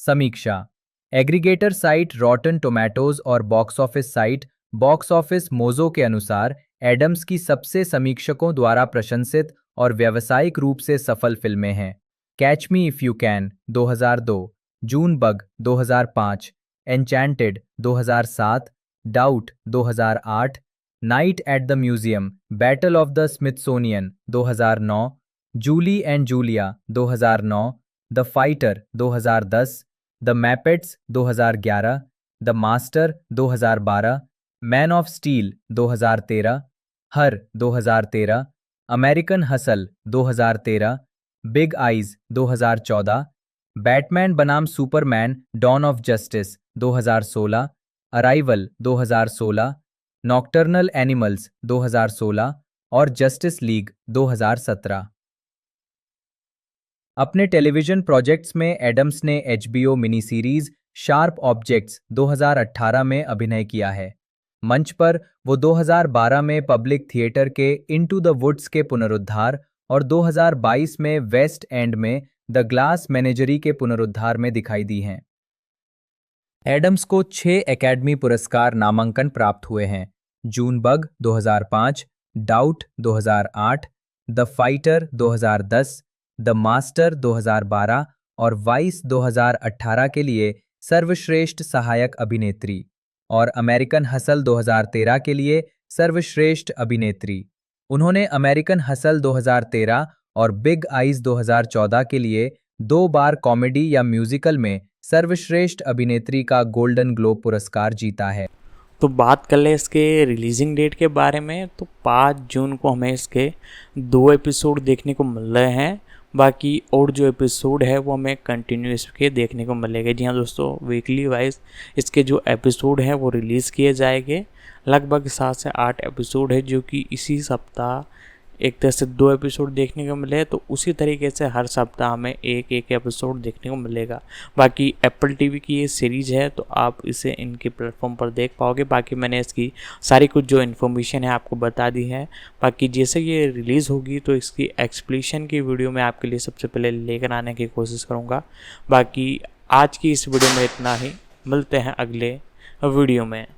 समीक्षा: एग्रीगेटर साइट रॉटन टोमेटोज और box office site box office mojo के अनुसार एडम्स की सबसे समीक्षकों द्वारा प्रशंसित और व्यावसायिक रूप से सफल फिल्में हैं Catch Me If You Can 2002, Junebug 2005, Enchanted 2007, Doubt 2008, Night at the Museum Battle of the Smithsonian 2009, Julie and Julia 2009, The Fighter 2010, The Muppets 2011, The Master 2012, Man of Steel 2013, Her 2013, American Hustle 2013, Big Eyes 2014, Batman बनाम Superman Dawn of Justice 2016, Arrival 2016, Nocturnal Animals 2016 और Justice League 2017। अपने television projects में Adams ने HBO mini series sharp objects 2018 में अभिनय किया है। मंच पर वो 2012 में पब्लिक थिएटर के इनटू द वुड्स के पुनरुद्धार और 2022 में वेस्ट एंड में द ग्लास मेनेजरी के पुनरुद्धार में दिखाई दी हैं। एडम्स को 6 एकेडमी पुरस्कार नामांकन प्राप्त हुए हैं: Junebug 2005, Doubt 2008, The Fighter 2010, The Master 2012 और वाइस 2018 के लिए सर्वश्रेष्ठ सहायक अभिनेत्री और अमेरिकन हसल 2013 के लिए सर्वश्रेष्ठ अभिनेत्री। उन्होंने अमेरिकन हसल 2013 और बिग आइज 2014 के लिए 2 बार कॉमेडी या म्यूजिकल में सर्वश्रेष्ठ अभिनेत्री का गोल्डन ग्लोब पुरस्कार जीता है। तो बात कर ले इसके रिलीजिंग डेट के बारे में, तो 5 जून को हमें इसके 2 एपिसोड देखने को मिल रहे हैं। बाकी और जो एपिसोड है वो हमें कंटिन्यूस के देखने को मिलेगा। जी हाँ दोस्तों, वीकली वाइज इसके जो एपिसोड हैं वो रिलीज़ किए जाएंगे। लगभग 7 से 8 एपिसोड है जो कि इसी सप्ताह एक तरह से 2 एपिसोड देखने को मिले, तो उसी तरीके से हर सप्ताह हमें एक एपिसोड देखने को मिलेगा। बाकी एप्पल टीवी की ये सीरीज़ है तो आप इसे इनके प्लेटफॉर्म पर देख पाओगे। बाकी मैंने इसकी सारी कुछ जो इन्फॉर्मेशन है आपको बता दी है। बाकी जैसे ये रिलीज़ होगी तो इसकी एक्सप्लेनेशन की वीडियो मैं आपके लिए सबसे पहले लेकर आने की कोशिश करूँगा। बाकी आज की इस वीडियो में इतना ही, मिलते हैं अगले वीडियो में।